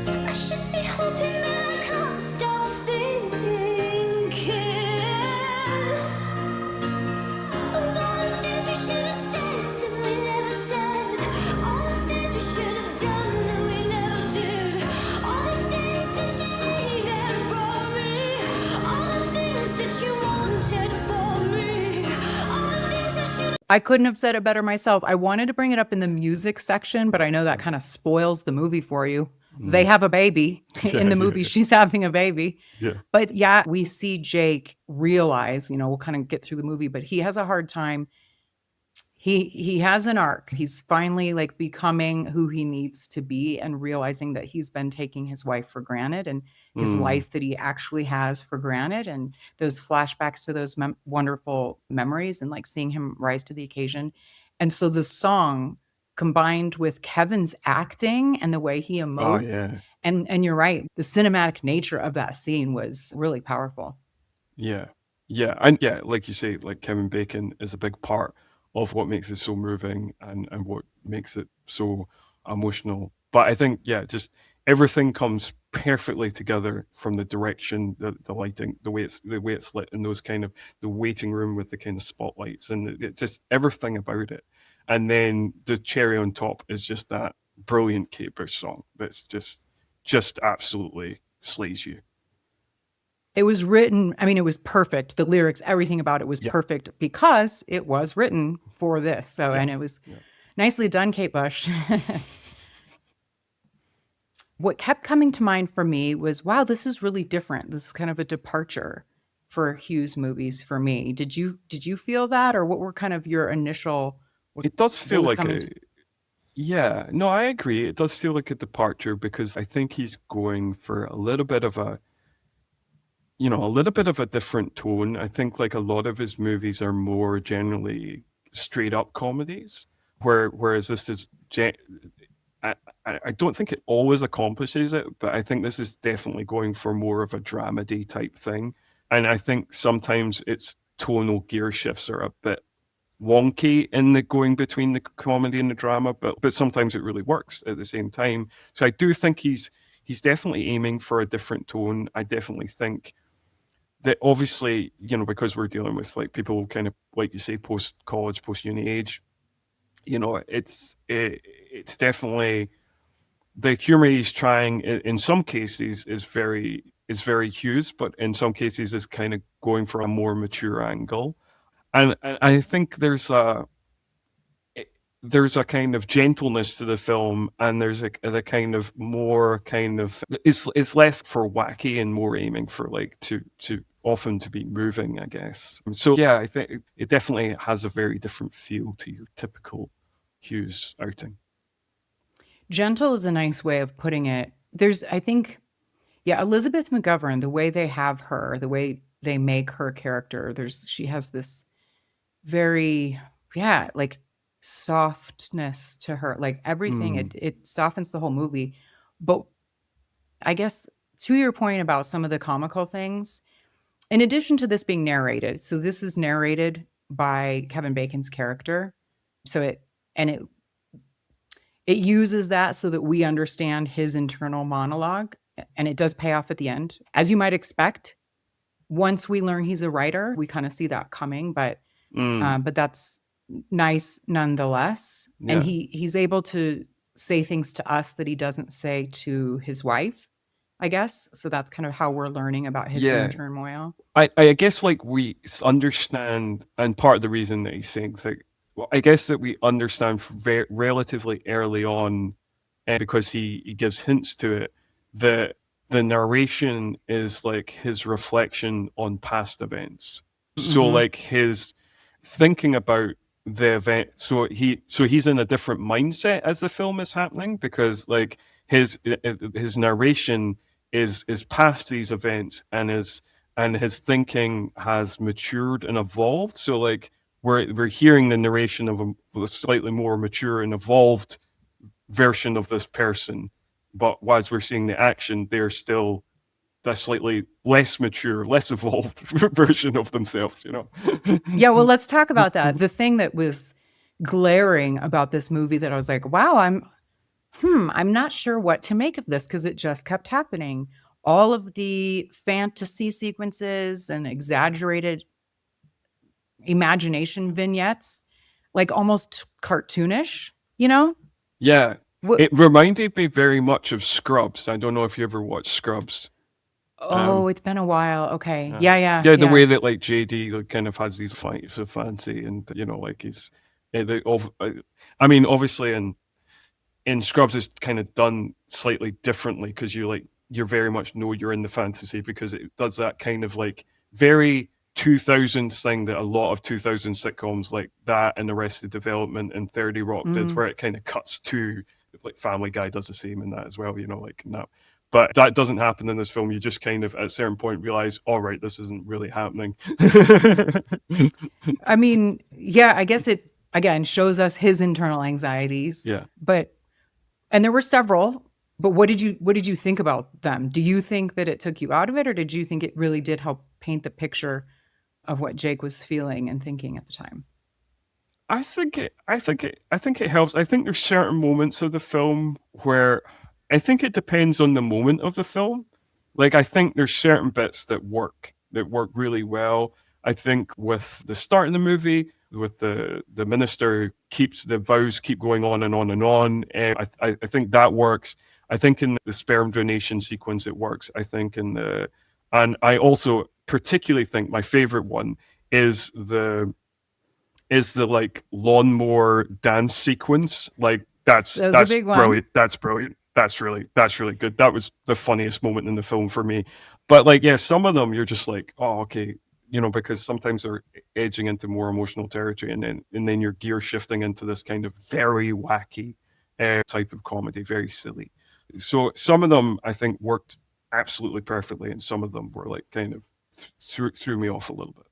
I should be hoping, but I can't stop thinking of all the things we should have said that we never said, all the things we should have done that we never did, all the things that you needed from me, all the things that you wanted for me, all the things I should. I couldn't have said it better myself. I wanted to bring it up in the music section, but I know that kind of spoils the movie for you. they have a baby in the movie. Yeah. She's having a baby. Yeah. But yeah, we see Jake realize, we'll kind of get through the movie, but he has a hard time. He has an arc. He's finally like becoming who he needs to be and realizing that he's been taking his wife for granted and his life that he actually has for granted, and those flashbacks to those wonderful memories and like seeing him rise to the occasion. And so the song combined with Kevin's acting and the way he emotes, yeah. and you're right, the cinematic nature of that scene was really powerful. Yeah. Yeah. And yeah, like you say, like Kevin Bacon is a big part of what makes it so moving and what makes it so emotional. But I think, yeah, just everything comes perfectly together, from the direction, the lighting, the way it's lit, and those kind of the waiting room with the kind of spotlights, and just everything about it. And then the cherry on top is just that brilliant Kate Bush song that's just absolutely slays you. It was written, it was perfect. The lyrics, everything about it was perfect because it was written for this. So, and it was nicely done, Kate Bush. What kept coming to mind for me was, wow, this is really different. This is kind of a departure for Hughes movies for me. Did you feel that, or what were kind of your initial? It does feel like yeah, no, I agree. It does feel like a departure because I think he's going for a little bit of a different tone. I think like a lot of his movies are more generally straight up comedies, whereas this is, I don't think it always accomplishes it, but I think this is definitely going for more of a dramedy type thing. And I think sometimes its tonal gear shifts are a bit wonky in the going between the comedy and the drama, but sometimes it really works at the same time. So I do think he's definitely aiming for a different tone. I definitely think that obviously, because we're dealing with like people kind of, like you say, post-college, post-uni age, it's definitely the humor he's trying in some cases is very Hughes, but in some cases is kind of going for a more mature angle. And I think there's a kind of gentleness to the film, and there's a kind of more kind of, it's less for wacky and more aiming for like to often to be moving, I guess. So yeah, I think it definitely has a very different feel to your typical Hughes outing. Gentle is a nice way of putting it. There's, I think, Elizabeth McGovern, the way they have her, the way they make her character, she has this very, like softness to her, like everything, it softens the whole movie. But I guess to your point about some of the comical things, in addition to this being narrated, so this is narrated by Kevin Bacon's character. So it uses that so that we understand his internal monologue, and it does pay off at the end, as you might expect. Once we learn he's a writer, we kind of see that coming, but that's nice nonetheless. Yeah. And he's able to say things to us that he doesn't say to his wife, I guess. So that's kind of how we're learning about his inner turmoil. I guess like we understand, and part of the reason that he's saying that, well, I guess that we understand relatively early on, because he gives hints to it, that the narration is like his reflection on past events. So like his thinking about the event, so he's in a different mindset as the film is happening, because like his narration is past these events, and his thinking has matured and evolved. So like we're hearing the narration of a slightly more mature and evolved version of this person, but as we're seeing the action, they're still the slightly less mature, less evolved version of themselves, Yeah, well, let's talk about that. The thing that was glaring about this movie that I was like, wow, I'm not sure what to make of this, because it just kept happening. All of the fantasy sequences and exaggerated imagination vignettes, like almost cartoonish, Yeah. It reminded me very much of Scrubs. I don't know if you ever watched Scrubs. Oh, it's been a while. Okay. Yeah, the way that like JD like, kind of has these flights of fancy, and like he's, I mean, obviously, and in Scrubs is kind of done slightly differently because you very much know you're in the fantasy because it does that kind of like very 2000s thing that a lot of 2000 sitcoms like that and Arrested Development and 30 Rock did, where it kind of cuts to, like Family Guy does the same in that as well, like no. But that doesn't happen in this film. You just kind of, at a certain point, realize, all right, this isn't really happening. I mean, yeah, I guess it, again, shows us his internal anxieties. Yeah. And there were several, but what did you think about them? Do you think that it took you out of it, or did you think it really did help paint the picture of what Jake was feeling and thinking at the time? I think it helps. I think there's certain moments of the film where I think it depends on the moment of the film. Like, I think there's certain bits that work really well. I think with the start of the movie, with the minister the vows keep going on and on and on. And I think that works. I think in the sperm donation sequence, it works. I think and I also particularly think my favorite one is the like lawnmower dance sequence. Like that's a big one. Brilliant. That's brilliant. That's really good. That was the funniest moment in the film for me. But like, yeah, some of them you're just like, oh, okay, because sometimes they're edging into more emotional territory, and then your gear shifting into this kind of very wacky type of comedy, very silly. So some of them I think worked absolutely perfectly, and some of them were like kind of threw me off a little bit.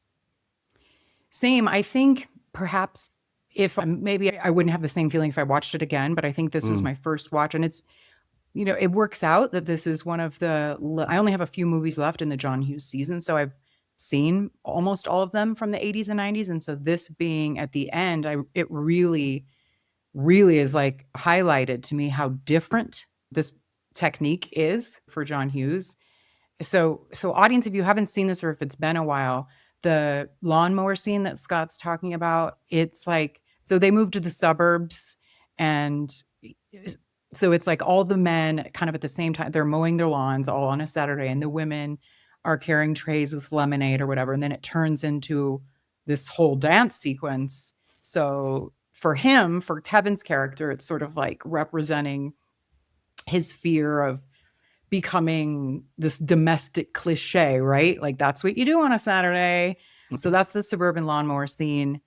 Same. I think perhaps if maybe I wouldn't have the same feeling if I watched it again, but I think this was my first watch, and it's, it works out that this is one of I only have a few movies left in the John Hughes season, so I've seen almost all of them from the 80s and 90s, and so this being at the end, it really, really is like highlighted to me how different this technique is for John Hughes. So audience, if you haven't seen this or if it's been a while, the lawnmower scene that Scott's talking about, it's like, so they moved to the suburbs, and so it's like all the men kind of at the same time, they're mowing their lawns all on a Saturday, and the women are carrying trays with lemonade or whatever. And then it turns into this whole dance sequence. So for Kevin's character, it's sort of like representing his fear of becoming this domestic cliche, right? Like that's what you do on a Saturday. So that's the suburban lawnmower scene.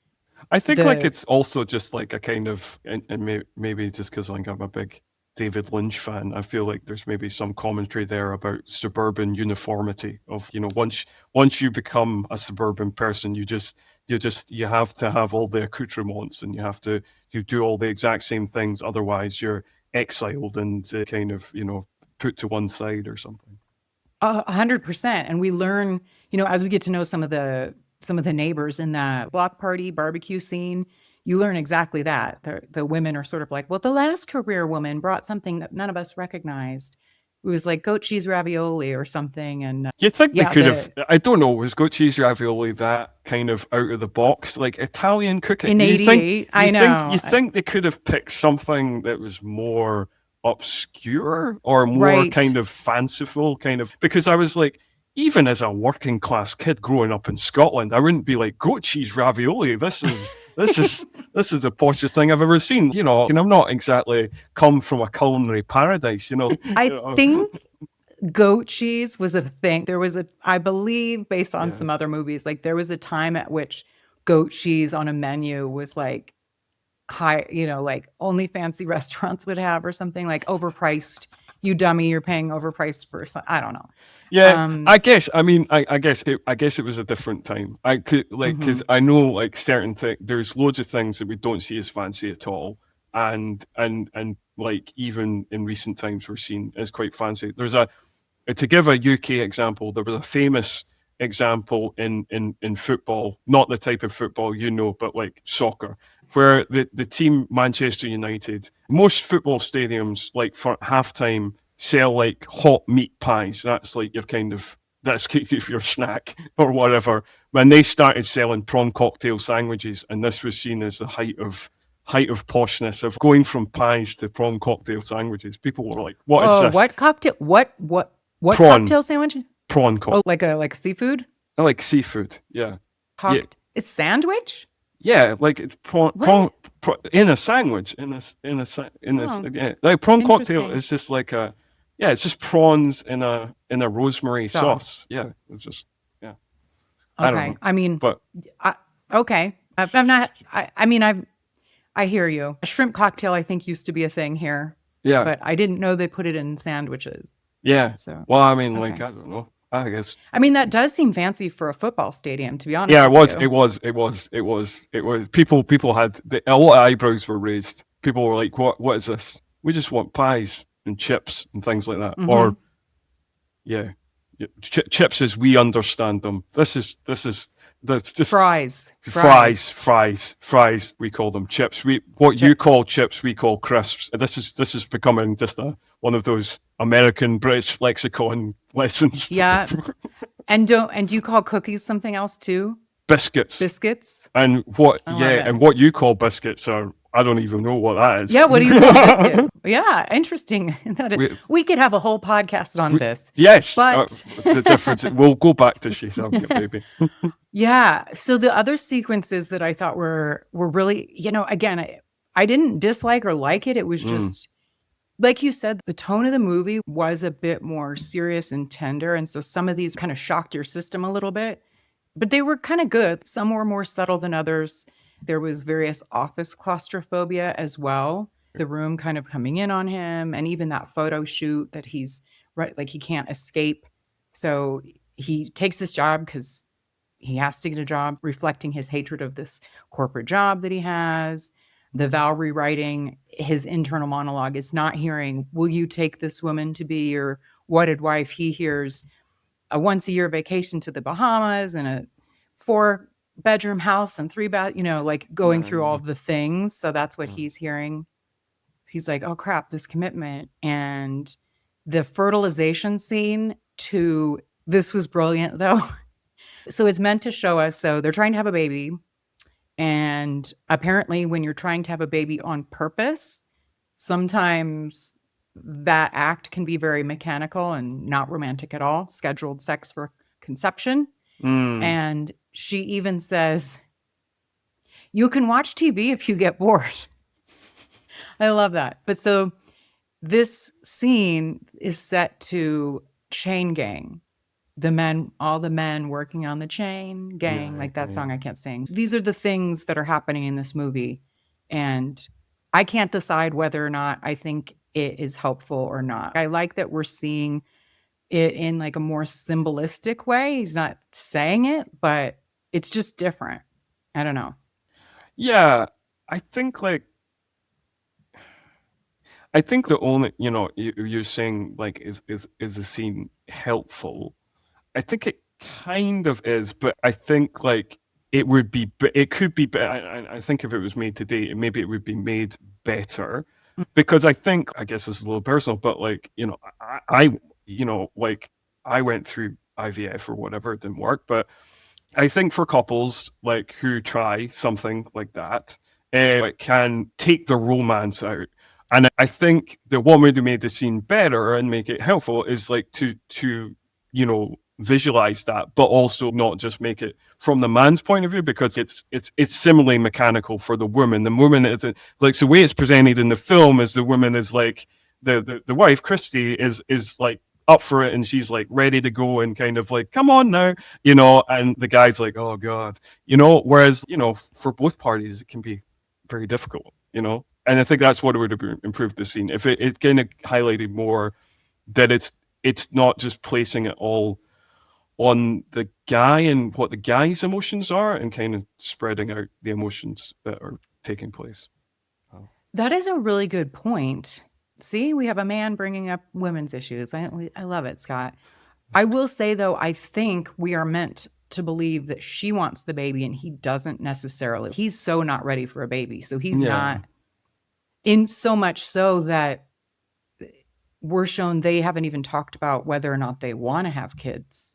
I think like it's also just like a kind of, and maybe just because like I'm a big David Lynch fan, I feel like there's maybe some commentary there about suburban uniformity of, once you become a suburban person, you have to have all the accoutrements, and you do all the exact same things. Otherwise you're exiled and kind of, put to one side or something. 100%. And we learn, as we get to know some of the neighbors in that block party barbecue scene, you learn exactly that. The women are sort of like, well, the last career woman brought something that none of us recognized. It was like goat cheese ravioli or something. And you think they could have, I don't know, was goat cheese ravioli that kind of out of the box, like Italian cooking? In 88, I know. You think they could have picked something that was more obscure or more kind of fanciful, because I was like, even as a working class kid growing up in Scotland, I wouldn't be like, goat cheese ravioli, this is the poshest thing I've ever seen, and I'm not exactly come from a culinary paradise, I think goat cheese was a thing. There was I believe, based on some other movies, like there was a time at which goat cheese on a menu was like high, like only fancy restaurants would have, or something, like overpriced. You dummy, you're paying overpriced for I don't know. Yeah, I guess. I mean, I guess it was a different time. I could because I know like certain things. There's loads of things that we don't see as fancy at all, and like even in recent times we're seen as quite fancy. There's to give a UK example. There was a famous example in football, not the type of football but like soccer, where the team Manchester United, most football stadiums, like for halftime, sell like hot meat pies. That's like that's your snack or whatever. When they started selling prawn cocktail sandwiches, and this was seen as the height of poshness of going from pies to prawn cocktail sandwiches, people were like, "What is this? What cocktail? What prawn, cocktail sandwich? Prawn cocktail. Oh, like seafood? I like seafood. Yeah. It's sandwich? Yeah, like it's in a sandwich, Oh, yeah, like prawn cocktail interesting. is just like it's just prawns in a rosemary sauce. Yeah, it's just I don't Okay. know, I mean, but okay. I'm not. I mean, I hear you. A shrimp cocktail, I think, used to be a thing here, yeah, but I didn't know they put it in sandwiches. yeah. So, Well, I mean, like okay. I don't know. I guess I mean, that does seem fancy for a football stadium, to be honest yeah, it with was, you. it was. People had a lot of eyebrows were raised. People were like, "What is this? We just want pies and chips and things like that." Or yeah, chips as we understand them. That's just Fries. fries. We call them chips. What you Chips. call chips, we call crisps. This is becoming just one of those American British lexicon lessons. Yeah. And do you call cookies something else too? Biscuits. Biscuits? And what? I love Yeah, it. and what you call biscuits are I don't even know what that is. Yeah, what do you call biscuit? Yeah, interesting. We- We could have a whole podcast on this. Yes, But the difference. We'll go back to She's Having a Baby. yeah, so the other sequences that I thought were really, again, I didn't dislike or like it. It was just like you said, the tone of the movie was a bit more serious and tender, and so some of these kind of shocked your system a little bit, but they were kind of good. Some were more subtle than others. There was various office claustrophobia as well. The room kind of coming in on him, and even that photo shoot that he's right, like he can't escape. So he takes this job because he has to get a job, reflecting his hatred of this corporate job that he has. The vow rewriting, his internal monologue is not hearing, will you take this woman to be your wedded wife? He hears a once-a-year vacation to the Bahamas and a 4-bedroom house and 3-bath, like going through all of the things. So that's what he's hearing. He's like, oh crap, this commitment. And the fertilization scene this was brilliant though. So it's meant to show us, so they're trying to have a baby. And apparently when you're trying to have a baby on purpose, sometimes that act can be very mechanical and not romantic at all. Scheduled sex for conception. And she even says, you can watch TV if you get bored. I love that. But so this scene is set to Chain Gang. All the men working on the chain gang, like that song I can't sing. These are the things that are happening in this movie. And I can't decide whether or not I think it is helpful or not. I like that we're seeing it in like a more symbolistic way. He's not saying it, but it's just different. I don't know. Yeah, I think the only you're saying like is the scene helpful? I think it kind of is, but I think like it could be better. I think if it was made today, maybe it would be made better, because I guess this is a little personal, but like I went through IVF or whatever, it didn't work, but I think for couples like who try something like that, it can take the romance out. And I think the one way to make the scene better and make it helpful is like to visualize that, but also not just make it from the man's point of view, because it's similarly mechanical for the woman. The woman is like, so the way it's presented in the film is the woman is like the wife, Christy, is like up for it, and she's like ready to go and kind of like, come on now, and the guy's like, oh god, whereas for both parties it can be very difficult, and I think that's what would have improved the scene if it kind of highlighted more that it's not just placing it all on the guy and what the guy's emotions are, and kind of spreading out the emotions that are taking place. That is a really good point. See, we have a man bringing up women's issues. I love it, Scott. I will say, though, I think we are meant to believe that she wants the baby and he doesn't necessarily. He's so not ready for a baby. So he's not, in so much so that we're shown they haven't even talked about whether or not they want to have kids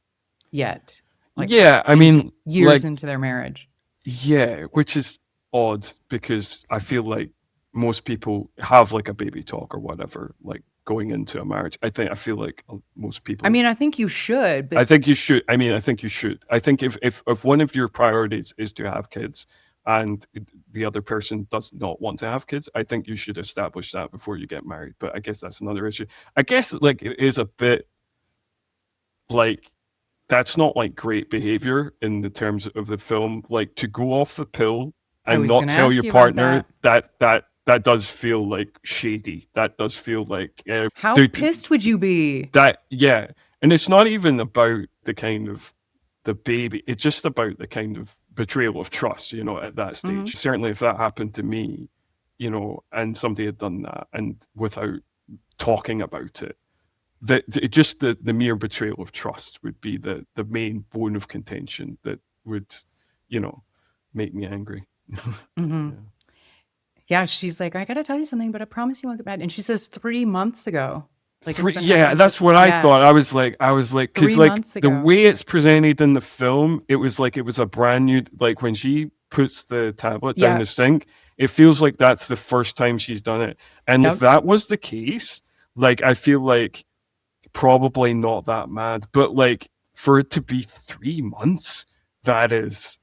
yet. I mean, years into their marriage. Yeah, which is odd, because I feel like most people have like a baby talk or whatever, like going into a marriage. I feel like most people. I mean, I think you should. I think you should. I think you should. I think if one of your priorities is to have kids, and the other person does not want to have kids, I think you should establish that before you get married. But I guess that's another issue. I guess like it is a bit like that's not like great behavior in the terms of the film. Like to go off the pill and not tell your partner that does feel like shady. That does feel like how pissed would you be? Yeah, and it's not even about the kind of the baby. It's just about the kind of betrayal of trust, you know, at that stage. Mm-hmm. Certainly, if that happened to me, you know, and somebody had done that, and without talking about it, just the mere betrayal of trust would be the main bone of contention that would, you know, make me angry. Mm-hmm. Yeah, she's like, I gotta tell you something, but I promise you won't get mad. And she says 3 months ago. Like, That's what I thought. I was like, because like the way it's presented in the film, it was like it was a brand new, like when she puts the tablet down the sink, it feels like that's the first time she's done it. And if that was the case, like I feel like probably not that mad, but like for it to be 3 months, that is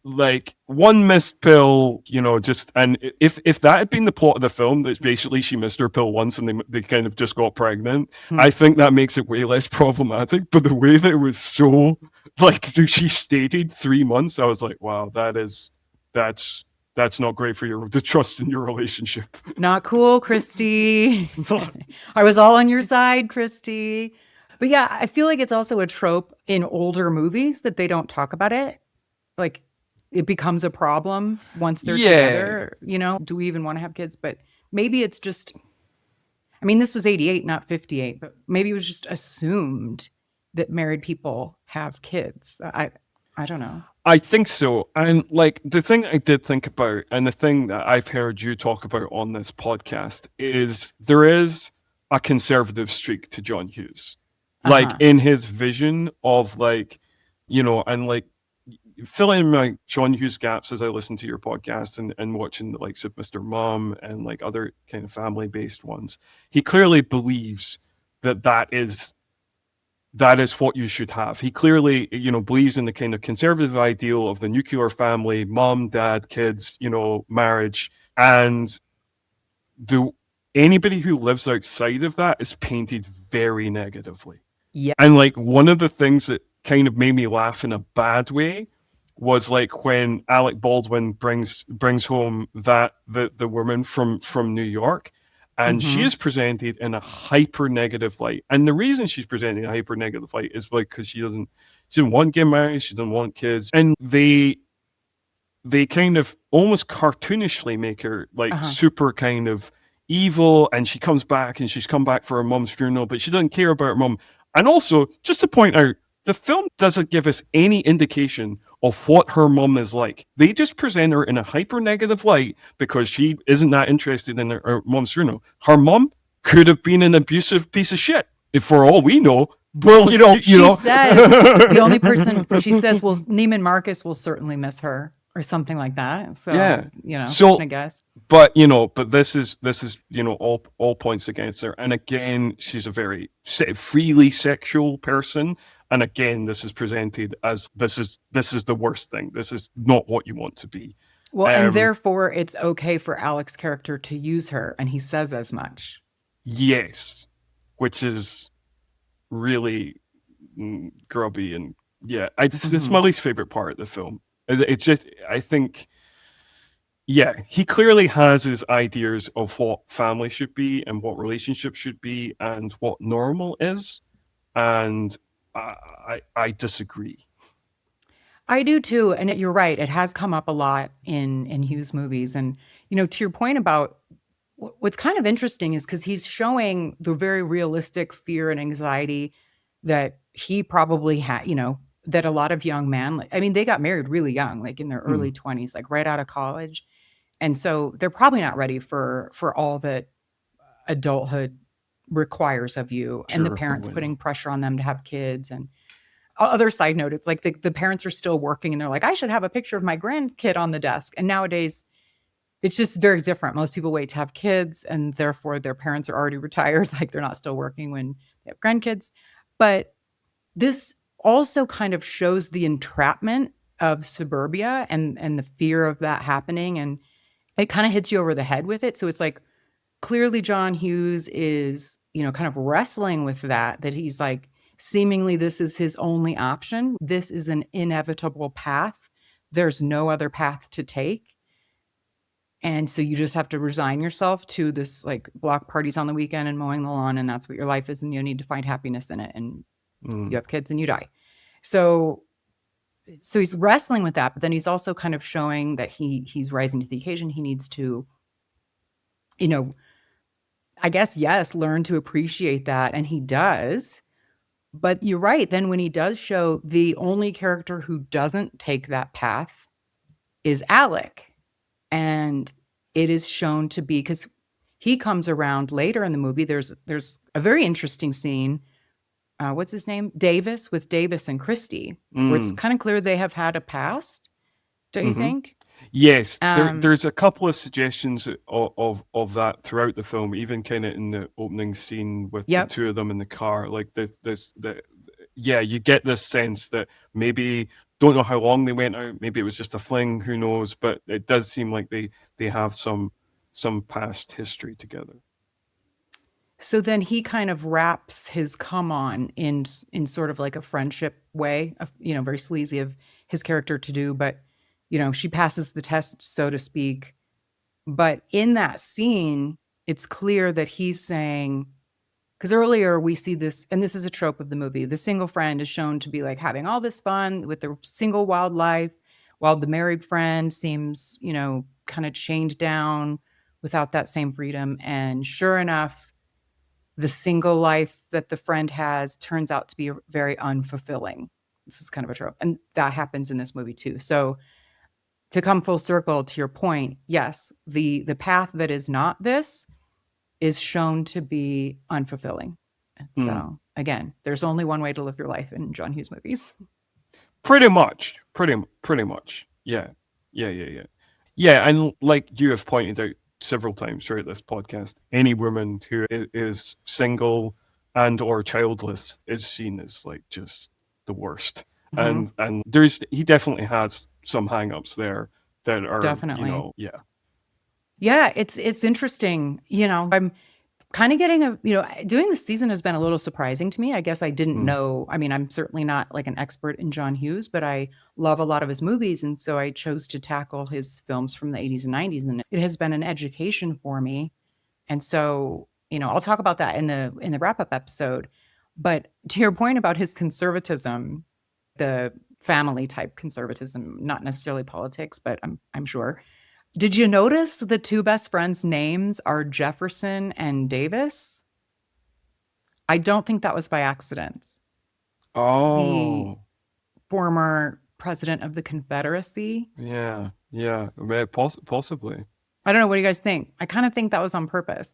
like one missed pill, you know, just, and if that had been the plot of the film, that basically she missed her pill once and they kind of just got pregnant, I think that makes it way less problematic. But the way that it was so, like, she stated 3 months, I was like, wow, that's not great for the trust in your relationship. Not cool, Christy. I was all on your side, Christy. But yeah, I feel like it's also a trope in older movies that they don't talk about it. Like, it becomes a problem once they're together. You know, do we even want to have kids? But maybe it's just, I mean, this was 88, not 58, but maybe it was just assumed that married people have kids. I don't know. I think so. And like the thing I did think about, and the thing that I've heard you talk about on this podcast, is there is a conservative streak to John Hughes. Like in his vision of like, you know, and like, fill in my John Hughes gaps as I listen to your podcast and watching the likes of Mr. Mom and like other kind of family-based ones. He clearly believes that is what you should have. He clearly, you know, believes in the kind of conservative ideal of the nuclear family, mom, dad, kids, you know, marriage. And anybody who lives outside of that is painted very negatively. Yeah. And like one of the things that kind of made me laugh in a bad way was like when Alec Baldwin brings home the woman from New York, and she is presented in a hyper negative light. And the reason she's presented in a hyper negative light is because she doesn't want to get married, she doesn't want kids, and they kind of almost cartoonishly make her like super kind of evil. And she comes back, and she's come back for her mom's funeral, but she doesn't care about her mom. And also, just to point out, the film doesn't give us any indication of what her mum is like. They just present her in a hyper negative light because she isn't that interested in her mom's funeral. Her mum could have been an abusive piece of shit, if for all we know. Well, you know. She says the only person, she says, well, Neiman Marcus will certainly miss her, or something like that. So, you know, I guess. But, you know, this is, you know, all points against her. And again, she's a very freely sexual person. And again, this is presented as this is the worst thing. This is not what you want to be. Well, and therefore it's okay for Alec's character to use her, and he says as much. Yes, which is really grubby, and it's my least favorite part of the film. It's just, I think, he clearly has his ideas of what family should be and what relationships should be and what normal is, and I disagree. I do too, and you're right. It has come up a lot in Hughes movies, and you know, to your point about what's kind of interesting is because he's showing the very realistic fear and anxiety that he probably had. You know, that a lot of young men. I mean, they got married really young, like in their early 20s, like right out of college, and so they're probably not ready for all that adulthood requires of you, and the parents putting pressure on them to have kids. And other side note, it's like the parents are still working, and they're like, I should have a picture of my grandkid on the desk. And nowadays it's just very different. Most people wait to have kids, and therefore their parents are already retired, like they're not still working when they have grandkids. But this also kind of shows the entrapment of suburbia and the fear of that happening. And it kind of hits you over the head with it. So it's like, clearly John Hughes is, kind of wrestling with that he's like, seemingly this is his only option. This is an inevitable path. There's no other path to take. And so you just have to resign yourself to this, like, block parties on the weekend and mowing the lawn, and that's what your life is, and you need to find happiness in it, and you have kids and you die. So he's wrestling with that, but then he's also kind of showing that he's rising to the occasion. He needs to, I guess, yes, learn to appreciate that, and he does. But you're right. Then when he does show, the only character who doesn't take that path is Alec. And it is shown to be, because he comes around later in the movie. There's a very interesting scene. What's his name? Davis, with Davis and Christy, where it's kind of clear they have had a past. Don't you think? Yes, there's a couple of suggestions of that throughout the film, even kind of in the opening scene with the two of them in the car. Like you get this sense that maybe, don't know how long they went out, maybe it was just a fling, who knows, but it does seem like they have some past history together. So then he kind of wraps his come on in sort of like a friendship way, of, very sleazy of his character to do, but she passes the test, so to speak. But in that scene, it's clear that he's saying, because earlier we see this, and this is a trope of the movie, the single friend is shown to be like having all this fun with the single wildlife, while the married friend seems, kind of chained down without that same freedom. And sure enough, the single life that the friend has turns out to be very unfulfilling. This is kind of a trope. And that happens in this movie too. So to come full circle to your point, yes, the path that is not this is shown to be unfulfilling. And so again, there's only one way to live your life in John Hughes movies. Pretty much. Yeah. And like you have pointed out several times throughout this podcast, any woman who is single and or childless is seen as like just the worst. And he definitely has some hang-ups there that are definitely, yeah, it's interesting. I'm kind of getting doing this season has been a little surprising to me. I guess I didn't know. I mean, I'm certainly not like an expert in John Hughes, but I love a lot of his movies, and so I chose to tackle his films from the 80s and 90s, and it has been an education for me. And so I'll talk about that in the wrap-up episode. But to your point about his conservatism, the family type conservatism, not necessarily politics, but I'm sure. Did you notice the two best friends' names are Jefferson and Davis? I don't think that was by accident. Oh. The former president of the Confederacy. Yeah. Possibly. I don't know. What do you guys think? I kind of think that was on purpose.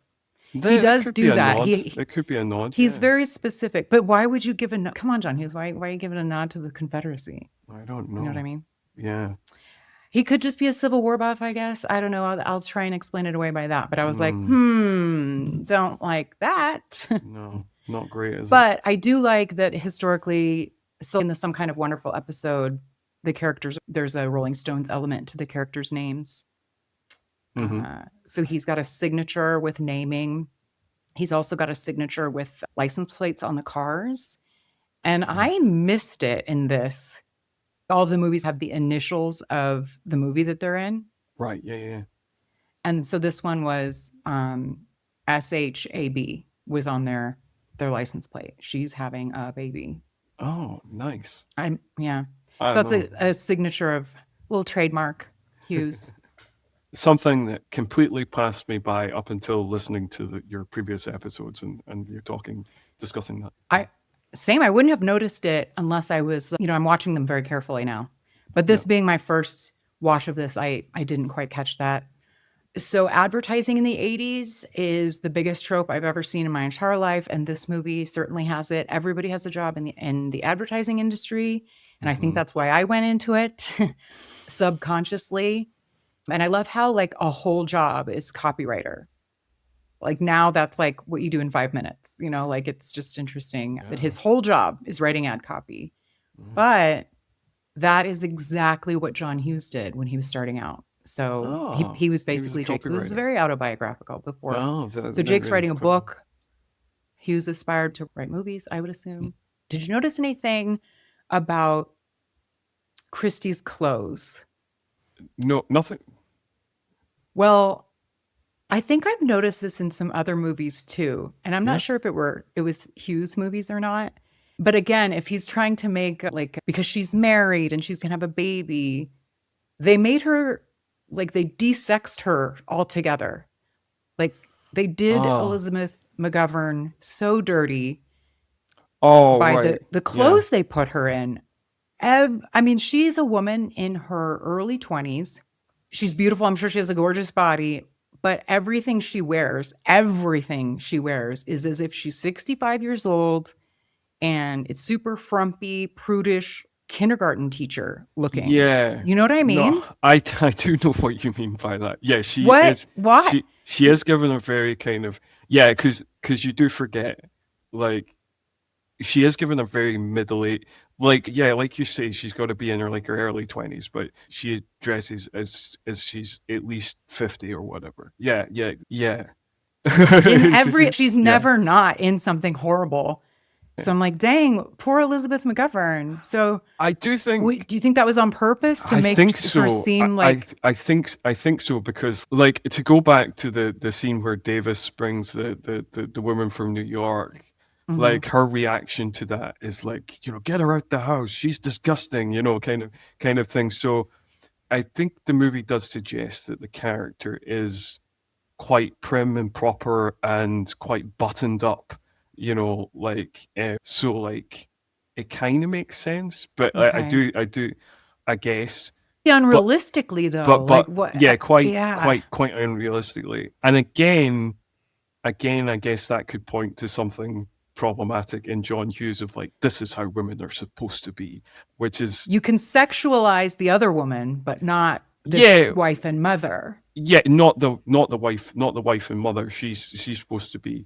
He does do that. It could be a nod. He's very specific. But why would you give a nod? Come on, John Hughes. Why are you giving a nod to the Confederacy? I don't know. You know what I mean? Yeah. He could just be a Civil War buff, I guess. I don't know. I'll try and explain it away by that. But I was like, don't like that. No, not great, is But I do like that historically, so in Some Kind of Wonderful episode, the characters, there's a Rolling Stones element to the characters' names. So he's got a signature with naming. He's also got a signature with license plates on the cars. And I missed it in this. All of the movies have the initials of the movie that they're in. Right, yeah. And so this one was SHAB was on their license plate. She's having a baby. Oh, nice. So that's a signature of little trademark Hughes. Something that completely passed me by up until listening to your previous episodes and you're discussing that. I wouldn't have noticed it unless I was, I'm watching them very carefully now. But this being my first watch of this, I didn't quite catch that. So advertising in the 80s is the biggest trope I've ever seen in my entire life. And this movie certainly has it. Everybody has a job in the advertising industry. And I think that's why I went into it subconsciously. And I love how like a whole job is copywriter. Like now that's like what you do in 5 minutes, like it's just interesting that his whole job is writing ad copy. But that is exactly what John Hughes did when he was starting out. So he was He was a basically Jake. So this is copywriter. very autobiographical before. Oh, So Jake's writing a book. Hughes aspired to write movies, I would assume. Did you notice anything about Christie's clothes? No, nothing. Well, I think I've noticed this in some other movies too. And I'm not sure if it was Hughes movies or not. But again, if he's trying to make like, because she's married and she's gonna have a baby, they made her like they de-sexed her altogether. Like they did Elizabeth McGovern so dirty by Right. the clothes they put her in. I mean, she's a woman in her early 20s. She's beautiful. I'm sure she has a gorgeous body, but everything she wears is as if she's 65 years old and it's super frumpy, prudish kindergarten teacher looking. Yeah. You know what I mean? No, I do know what you mean by that. Yeah, she What? is. What? She is given a very kind of because you do forget, like she is given a very middle age, like like you say, she's got to be in her like her early 20s, but she dresses as she's at least 50 or whatever. Yeah. She's never not in something horrible. So I'm like, dang, poor Elizabeth McGovern. So I do think. do you think that was on purpose to make her seem like? I think so, because like to go back to the scene where Davis brings the woman from New York, like her reaction to that is like, get her out the house. She's disgusting, kind of thing. So I think the movie does suggest that the character is quite prim and proper and quite buttoned up. So like it kind of makes sense, but I guess Unrealistically though, but like what? quite unrealistically. And again, I guess that could point to something problematic in John Hughes of like, this is how women are supposed to be, which is You can sexualize the other woman, but not the wife and mother. Yeah, not the wife and mother. She's supposed to be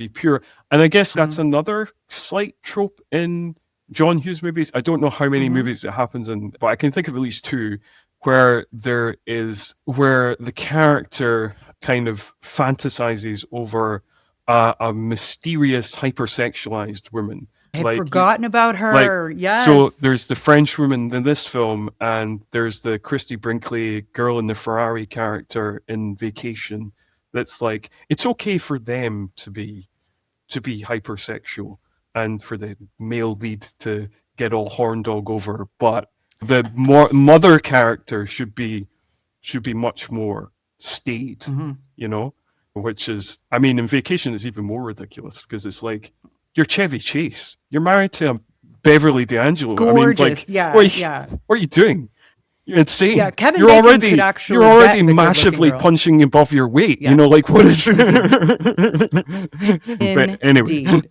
pure. And I guess that's another slight trope in John Hughes movies. I don't know how many movies it happens in, but I can think of at least two where where the character kind of fantasizes over a mysterious hypersexualized woman. I had forgotten about her. Yes. So there's the French woman in this film, and there's the Christy Brinkley girl in the Ferrari character in Vacation. That's like, it's okay for them to be hypersexual and for the male lead to get all horn dog over, but the mother character should be much more staid, which is, I mean, in Vacation it's even more ridiculous because it's like, you're Chevy Chase, you're married to a Beverly D'Angelo. Gorgeous. I mean, what are you doing? You're insane. Yeah, Kevin you're Bacon already could actually you're already bet the massively good-looking girl. punching above your weight. Yeah. What is But anyway. Indeed.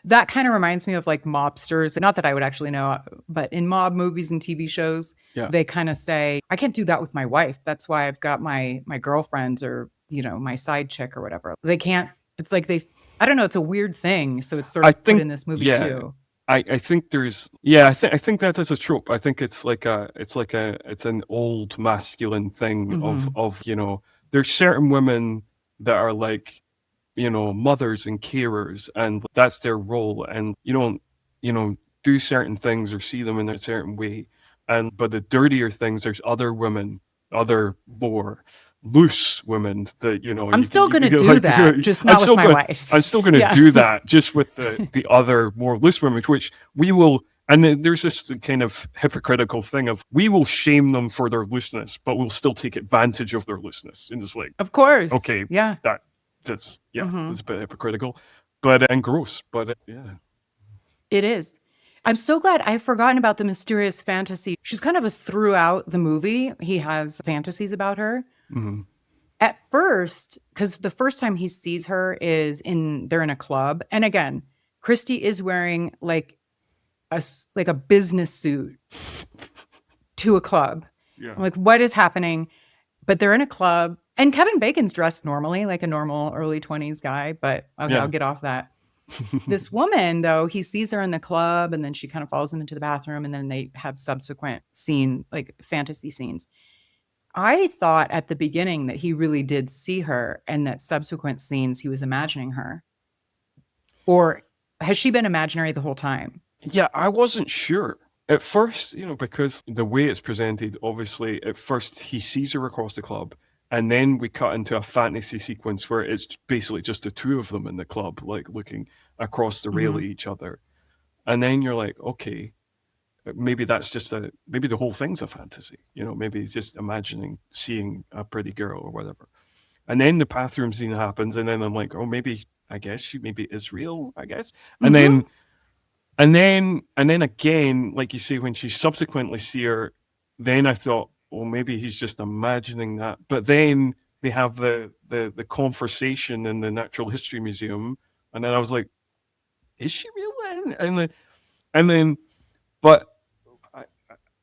That kind of reminds me of like mobsters. Not that I would actually know, but in mob movies and TV shows, they kind of say, I can't do that with my wife. That's why I've got my girlfriends or, my side chick or whatever. They can't, it's like I don't know, it's a weird thing. So it's sort of put in this movie too. I think there's I think that is a trope. I think it's an old masculine thing of there's certain women that are like mothers and carers, and that's their role, and you don't do certain things or see them in a certain way, but the dirtier things, there's other women, other more loose women that I'm still going to do that, just not with my wife. I'm still going to do that, just with the other more loose women, which we will. And then there's this kind of hypocritical thing of we will shame them for their looseness, but we'll still take advantage of their looseness. And it's like, of course, okay, yeah, that's a bit hypocritical, but and gross, but it is. I'm so glad I've forgotten about the mysterious fantasy. She's kind of a throughout the movie. He has fantasies about her. Mm-hmm. At first, because the first time he sees her they're in a club. And again, Christy is wearing like a business suit to a club. Yeah. I'm like, what is happening? But they're in a club and Kevin Bacon's dressed normally, like a normal early 20s guy, but okay, I'll get off that. This woman, though, he sees her in the club and then she kind of follows him into the bathroom and then they have subsequent fantasy scenes. I thought at the beginning that he really did see her and that subsequent scenes he was imagining her. Or has she been imaginary the whole time? Yeah, I wasn't sure. At first, because the way it's presented, obviously, at first he sees her across the club, and then we cut into a fantasy sequence where it's basically just the two of them in the club, like looking across the rail at each other. And then you're like, okay, maybe that's just maybe the whole thing's a fantasy. Maybe he's just imagining seeing a pretty girl or whatever. And then the bathroom scene happens, and then I'm like, oh, I guess she is real, I guess. And then again, like you say, when she subsequently see her, then I thought, well, maybe he's just imagining that. But then they have the conversation in the Natural History Museum, and then I was like, is she real then? And then, but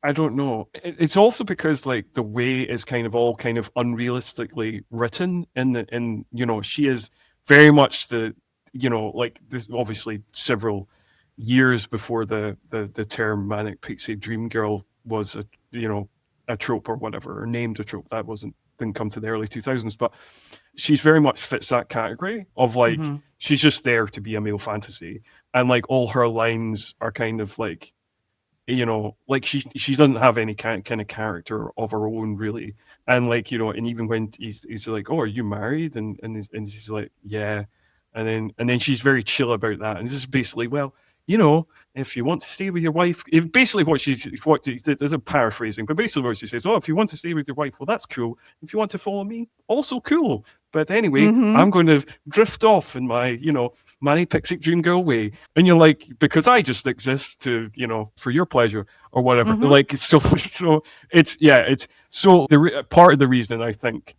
I don't know. It's also because like the way it's kind of all kind of unrealistically written in she is very much like this, obviously several years before the term manic pixie dream girl was a trope or whatever, or named a trope. That didn't come to the early 2000s, but she's very much fits that category of like she's just there to be a male fantasy, and like all her lines are kind of like like she doesn't have any kind of character of her own really, and like and even when he's like, oh, are you married, and she's like, yeah, and then she's very chill about that, and this is basically, well, if you want to stay with your wife, basically there's a paraphrasing, but basically what she says, oh, if you want to stay with your wife, well, that's cool. If you want to follow me, also cool. But anyway, I'm going to drift off in my, manic pixie dream girl way. And you're like, because I just exist to, for your pleasure or whatever. Like, so it's part of the reason I think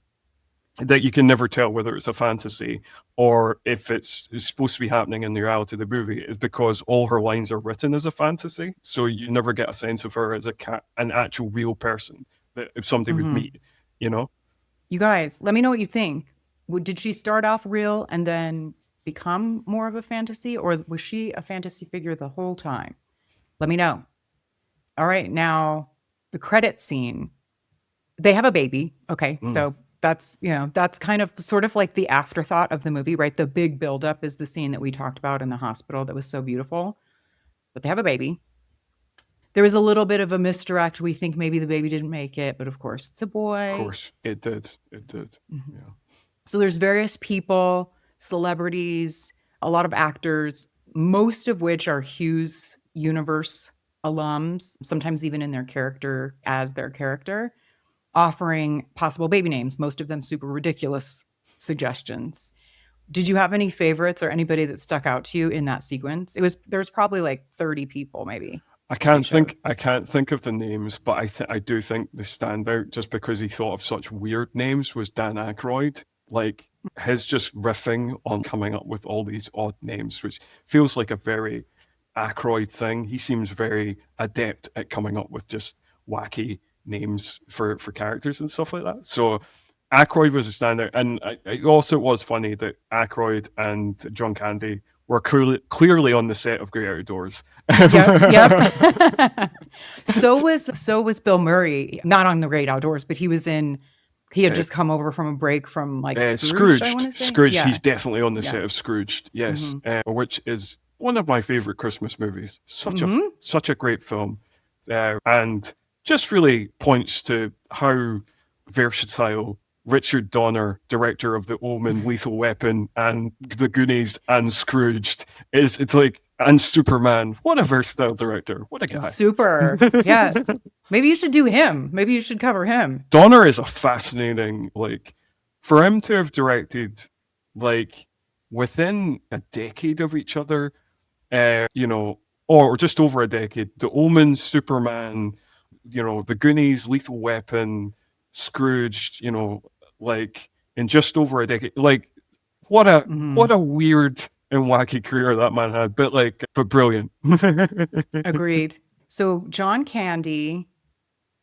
that you can never tell whether it's a fantasy or if it's supposed to be happening in the reality of the movie is because all her lines are written as a fantasy. So you never get a sense of her as an actual real person that if somebody would meet, You guys, let me know what you think. Did she start off real and then become more of a fantasy, or was she a fantasy figure the whole time? Let me know. All right, now the credit scene. They have a baby. Okay, so that's kind of sort of like the afterthought of the movie, right? The big buildup is the scene that we talked about in the hospital that was so beautiful. But they have a baby. There was a little bit of a misdirect. We think maybe the baby didn't make it, but of course it's a boy. Of course, it did. Yeah. So there's various people, celebrities, a lot of actors, most of which are Hughes universe alums, sometimes even in their character, offering possible baby names, most of them super ridiculous suggestions. Did you have any favorites or anybody that stuck out to you in that sequence? There was probably like 30 people maybe. I can't think of the names, but I do think the standout, just because he thought of such weird names, was Dan Aykroyd. Like his just riffing on coming up with all these odd names, which feels like a very Aykroyd thing. He seems very adept at coming up with just wacky names for characters and stuff like that. So Aykroyd was a standout, and it also was funny that Aykroyd and John Candy were clearly on the set of Great Outdoors. Yep. So was Bill Murray, not on the Great Outdoors, but he had just come over from a break from like Scrooged. Scrooged. Yeah. He's definitely on the set of Scrooged. Yes, which is one of my favorite Christmas movies. Such a great film, and just really points to how versatile Richard Donner, director of The Omen, Lethal Weapon, and The Goonies, and Scrooged, is. It's like, and Superman. What a versatile director. What a guy. Super. Yeah. Maybe you should do him. Maybe you should cover him. Donner is a fascinating, for him to have directed, within a decade of each other, or just over a decade, The Omen, Superman, The Goonies, Lethal Weapon, Scrooged, in just over a decade. What a weird and wacky career that man had, but brilliant. Agreed. So John Candy,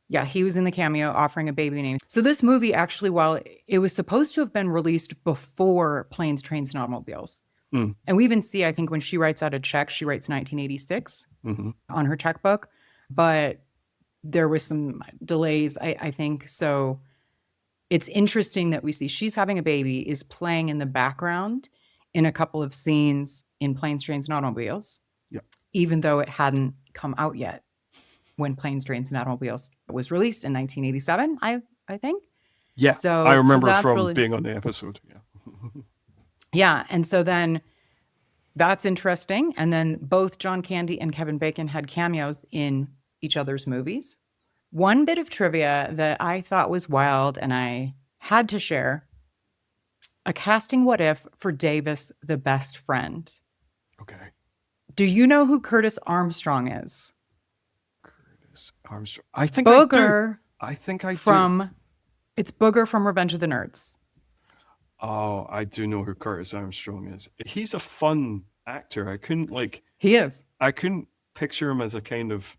he was in the cameo offering a baby name. So this movie actually, while it was supposed to have been released before Planes, Trains, and Automobiles, Mm. And we even see, I think, when she writes out a check, she writes 1986 Mm-hmm. on her checkbook. But there was some delays, I think. So it's interesting that we see She's Having a Baby is playing in the background in a couple of scenes in Planes, Trains, and Automobiles, even though it hadn't come out yet when Planes, Trains, and Automobiles was released in 1987, I think. Yeah, So I remember that's from really, being on the episode. Yeah. yeah. And so then that's interesting. And then both John Candy and Kevin Bacon had cameos in each other's movies. One bit of trivia that I thought was wild and I had to share: a casting what if for Davis, the best friend. Okay. Do you know who Curtis Armstrong is? Curtis Armstrong. I think I do. Booger. I think I do. It's Booger from Revenge of the Nerds. Oh, I do know who Curtis Armstrong is. He's a fun actor. He is. I couldn't picture him as a kind of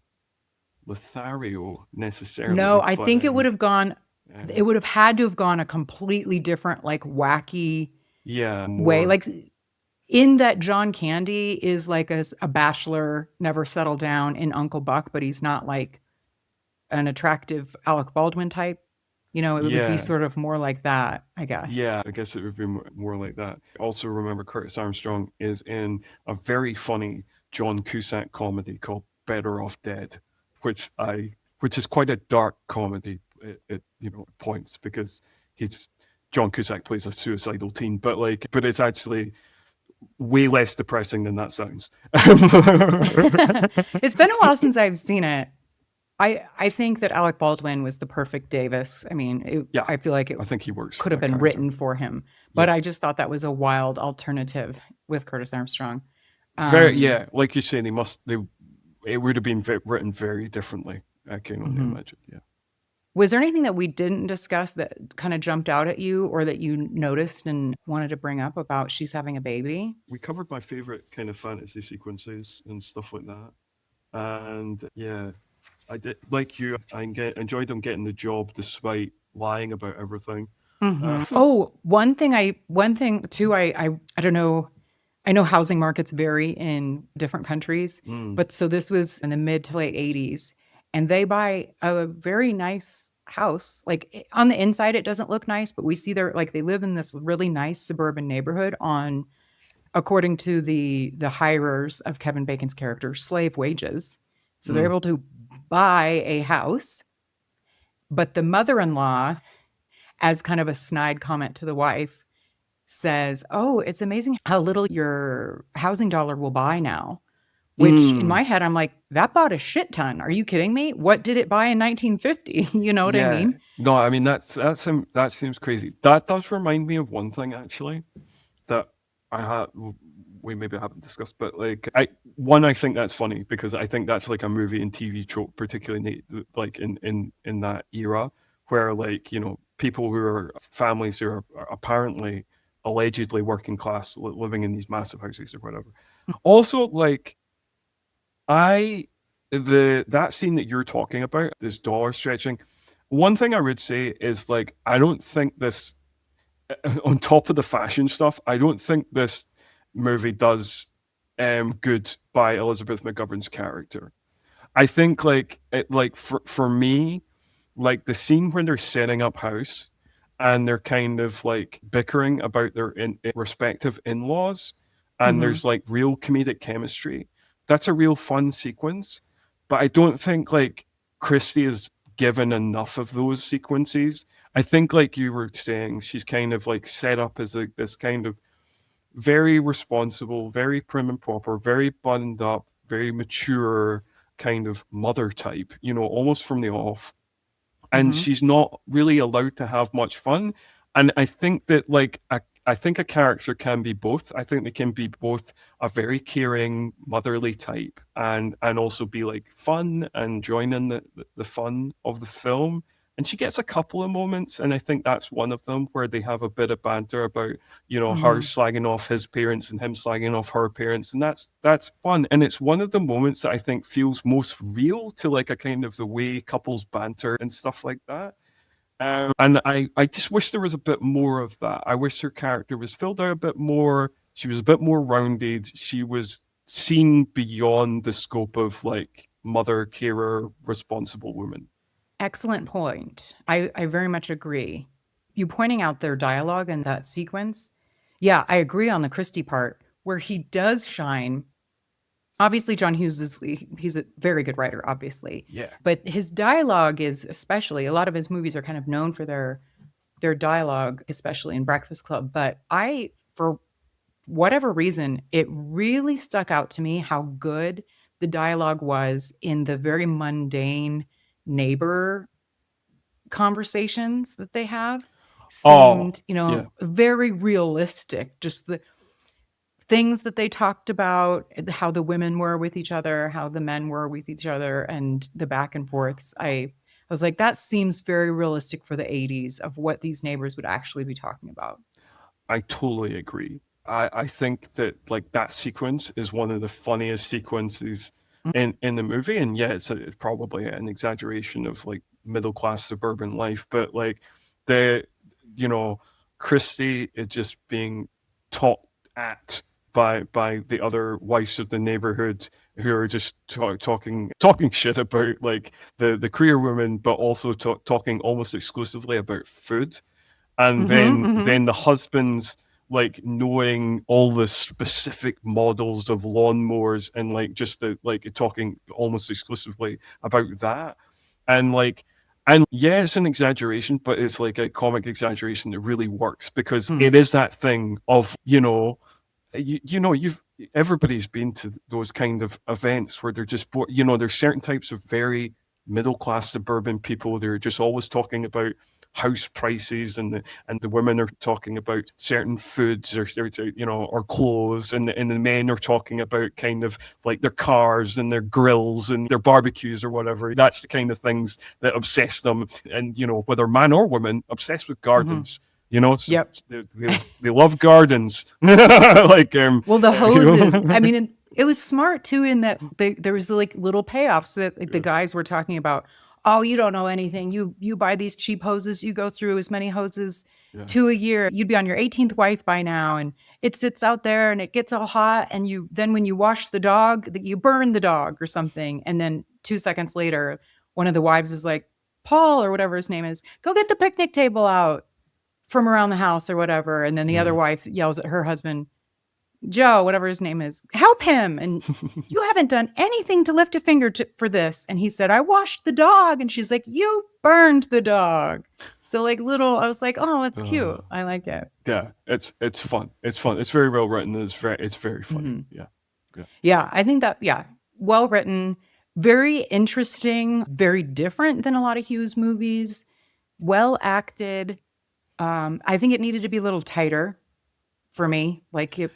Lothario necessarily. No, I think it would have gone, yeah. it would have had to have gone a completely different, like wacky way. More, Like in that John Candy is like a bachelor, never settled down in Uncle Buck, but he's not like an attractive Alec Baldwin type. You know, it would be sort of more like that, I guess. Yeah, I guess it would be more like that. Also remember Curtis Armstrong is in a very funny John Cusack comedy called Better Off Dead, which is quite a dark comedy at points, because John Cusack plays a suicidal teen, but it's actually way less depressing than that sounds. It's been a while since I've seen it. I think that Alec Baldwin was the perfect Davis. I mean, I feel like I think he works. Could have been written for him, but I just thought that was a wild alternative with Curtis Armstrong. Like you say, it would have been written very differently. I can only imagine. Yeah. Was there anything that we didn't discuss that kind of jumped out at you, or that you noticed and wanted to bring up about She's Having a Baby? We covered my favorite kind of fantasy sequences and stuff like that, and yeah. I did, like you, I enjoyed them getting the job despite lying about everything. One thing too, I don't know. I know housing markets vary in different countries, but so this was in the mid to late 80s, and they buy a very nice house. Like on the inside, it doesn't look nice, but we see they live in this really nice suburban neighborhood on, according to the hirers of Kevin Bacon's character, slave wages. So they're able to buy a house, but the mother-in-law, as kind of a snide comment to the wife, says, "Oh, it's amazing how little your housing dollar will buy now." Which in my head, I'm like, that bought a shit ton. Are you kidding me? What did it buy in 1950? You know what I mean? No, I mean that seems crazy. That does remind me of one thing actually that we maybe haven't discussed, but I think that's funny because I think that's like a movie and TV trope, particularly like in that era where people who are families who are apparently allegedly working class living in these massive houses or whatever. Also, that scene that you're talking about, this dollar stretching, one thing I would say is I don't think this, on top of the fashion stuff, I don't think this movie does good by Elizabeth McGovern's character. I think for me, the scene when they're setting up house and they're kind of bickering about their respective in-laws, and there's real comedic chemistry. That's a real fun sequence, but I don't think Christie is given enough of those sequences. I think you were saying, she's kind of set up as this kind of very responsible, very prim and proper, very buttoned up, very mature kind of mother type, almost from the off. And she's not really allowed to have much fun. And I think that I think a character can be both. I think they can be both a very caring, motherly type and also be fun and join in the fun of the film. And she gets a couple of moments, and I think that's one of them, where they have a bit of banter about, her slagging off his parents and him slagging off her parents. And that's fun. And it's one of the moments that I think feels most real to a kind of the way couples banter and stuff like that. And I just wish there was a bit more of that. I wish her character was filled out a bit more She was a bit more rounded. She was seen beyond the scope of like mother, carer, responsible woman. Excellent point. I very much agree. You pointing out their dialogue in that sequence. Yeah, I agree on the Christie part where he does shine. Obviously, John Hughes he's a very good writer, obviously. Yeah. But his dialogue is especially, a lot of his movies are kind of known for their dialogue, especially in Breakfast Club. But for whatever reason, it really stuck out to me how good the dialogue was in the very mundane neighbor conversations that they have. Seemed, very realistic. Just the things that they talked about, how the women were with each other, how the men were with each other, and the back and forths. I was like, that seems very realistic for the 80s of what these neighbors would actually be talking about. I totally agree. I think that like that sequence is one of the funniest sequences in the movie. And yeah, it's probably an exaggeration of like middle-class suburban life, but like Christie is just being taught at by the other wives of the neighborhood who are just talking shit about like the queer women, but also talking almost exclusively about food. And then the husbands like knowing all the specific models of lawnmowers and like just talking almost exclusively about that. And yeah, it's an exaggeration, but it's like a comic exaggeration that really works because it is that thing of, everybody's been to those kind of events where they're just, there's certain types of very middle-class suburban people. They're just always talking about house prices, and the women are talking about certain foods or clothes, and the men are talking about kind of like their cars and their grills and their barbecues or whatever. That's the kind of things that obsess them, and whether man or woman, obsessed with gardens. Yep. They love gardens. The hoses. I mean, it was smart too in that there was like little payoffs that the guys were talking about. Oh, you don't know anything. You buy these cheap hoses. You go through as many hoses 2 a year. You'd be on your 18th wife by now, and it sits out there and it gets all hot. And then when you wash the dog, you burn the dog or something. And then 2 seconds later, one of the wives is like, Paul or whatever his name is, go get the picnic table out from around the house or whatever. And then the other wife yells at her husband, Joe, whatever his name is, help him. And you haven't done anything to lift a finger for this. And he said, I washed the dog. And she's like, you burned the dog. So I was like, oh, it's cute. I like it. Yeah, it's fun. It's fun. It's very well written. It's very funny. Yeah, I think that, well written, very interesting, very different than a lot of Hughes movies, well acted. I think it needed to be a little tighter for me. I think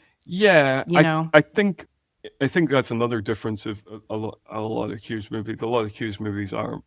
that's another difference of a lot of Hughes movies. A lot of Hughes movies are,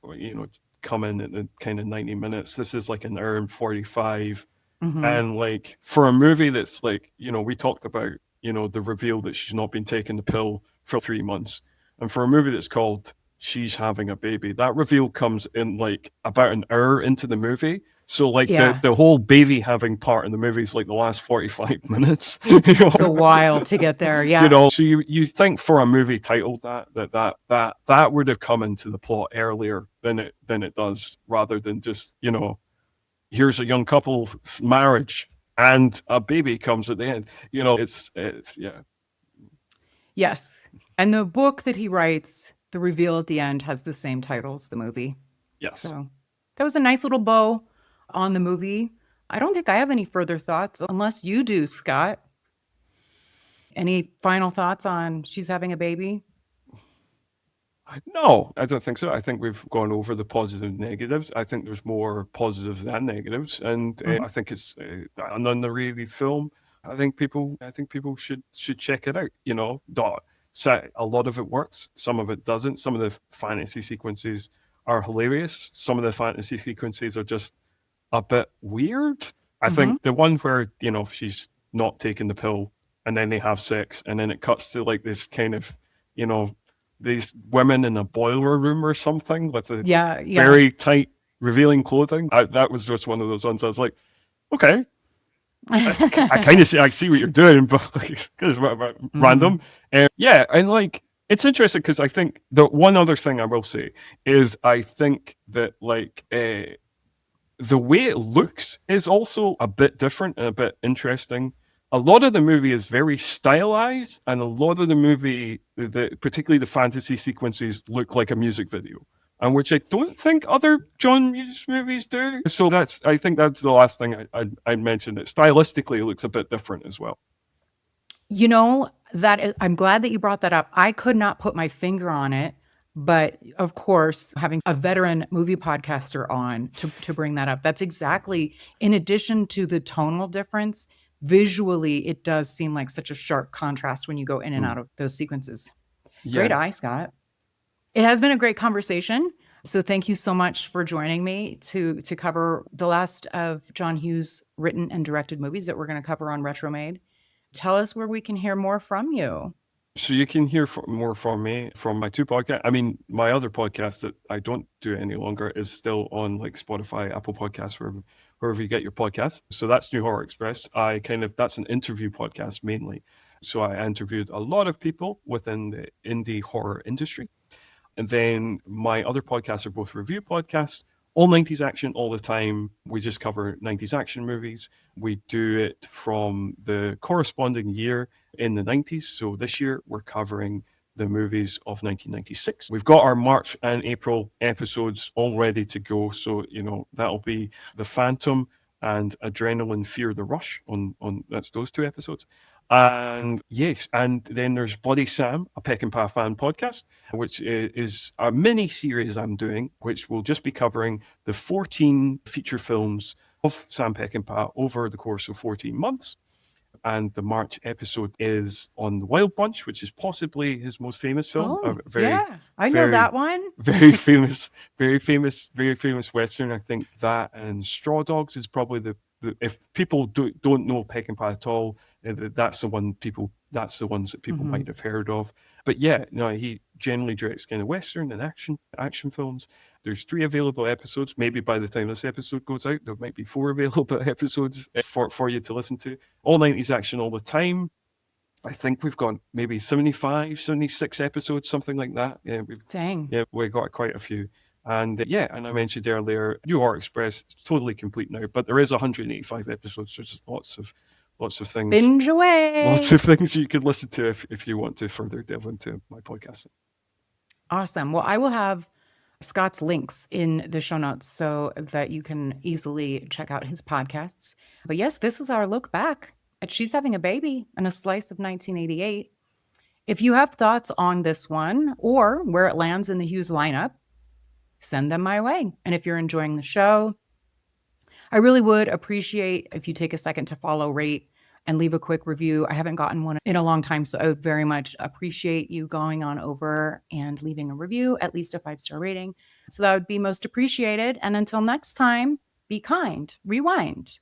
come in at the kind of 90 minutes. This is like an hour and 45. And like for a movie that's like, we talked about, the reveal that she's not been taking the pill for 3 months. And for a movie that's called She's Having a Baby, that reveal comes in like about an hour into the movie. So like the whole baby having part in the movie is like the last 45 minutes. It's a while to get there. Yeah. So you think for a movie titled that would have come into the plot earlier than it does, rather than just, here's a young couple's marriage and a baby comes at the end. It's Yes. And the book that he writes, the reveal at the end, has the same title as the movie. Yes. So that was a nice little bow on the movie. I don't think I have any further thoughts, unless you do, Scott. Any final thoughts on She's Having a Baby? No, I don't think so. I think we've gone over the positives and negatives. I think there's more positives than negatives, and I think it's an underrated film. I think people should check it out. So a lot of it works, some of it doesn't. Some of the fantasy sequences are hilarious. Some of the fantasy sequences are just a bit weird. I think the one where, she's not taking the pill and then they have sex and then it cuts to like this kind of, these women in a boiler room or something with the very tight revealing clothing. That was just one of those ones I was like, okay, I kind of see, I see what you're doing, but like, it's kind of random. Yeah, and like it's interesting because I think the one other thing I will say is I think that like the way it looks is also a bit different and a bit interesting. A lot of the movie is very stylized, and a lot of the movie, particularly the fantasy sequences, look like a music video. And which I don't think other John Hughes movies do. So I think that's the last thing I'd mention. That stylistically it looks a bit different as well. You know, I'm glad that you brought that up. I could not put my finger on it, but of course, having a veteran movie podcaster on to bring that up, that's exactly, in addition to the tonal difference, visually, it does seem like such a sharp contrast when you go in and out of those sequences. Yeah. Great eye, Scott. It has been a great conversation. So thank you so much for joining me to cover the last of John Hughes' written and directed movies that we're going to cover on Retromade. Tell us where we can hear more from you. So you can hear more from me from my two podcasts. I mean, my other podcast that I don't do any longer is still on like Spotify, Apple Podcasts, wherever you get your podcasts. So that's New Horror Express. That's an interview podcast mainly. So I interviewed a lot of people within the indie horror industry. And then my other podcasts are both review podcasts, all 90s action all the time. We just cover 90s action movies. We do it from the corresponding year in the 90s. So this year we're covering the movies of 1996. We've got our March and April episodes all ready to go. So, you know, that'll be The Phantom and Adrenaline Fear the Rush on that's those two episodes. And yes, and then there's Bloody Sam, a Peckinpah fan podcast, which is a mini series I'm doing, which will just be covering the 14 feature films of Sam Peckinpah over the course of 14 months. And the March episode is on The Wild Bunch, which is possibly his most famous film. I know that one. very famous Western. I think that and Straw Dogs is probably the if people don't know Peckinpah at all, that's the ones that people might have heard of. But yeah, no, he generally directs kind of Western and action films. There's 3 available episodes. Maybe by the time this episode goes out, there might be 4 available episodes for you to listen to. All 90s action all the time. I think we've got maybe 75, 76 episodes, something like that. Yeah, Dang. Yeah, we got quite a few. And and I mentioned earlier, New Horror Express is totally complete now, but there is 185 episodes, so just lots of things. Binge away. Lots of things you could listen to if you want to further delve into my podcasting. Awesome. Well, I will have Scott's links in the show notes so that you can easily check out his podcasts. But yes, this is our look back at She's Having a Baby and a Slice of 1988. If you have thoughts on this one or where it lands in the Hughes lineup, send them my way. And if you're enjoying the show, I really would appreciate if you take a second to follow, rate, and leave a quick review. I haven't gotten one in a long time, so I would very much appreciate you going on over and leaving a review, at least a 5-star rating. So that would be most appreciated. And until next time, be kind, rewind.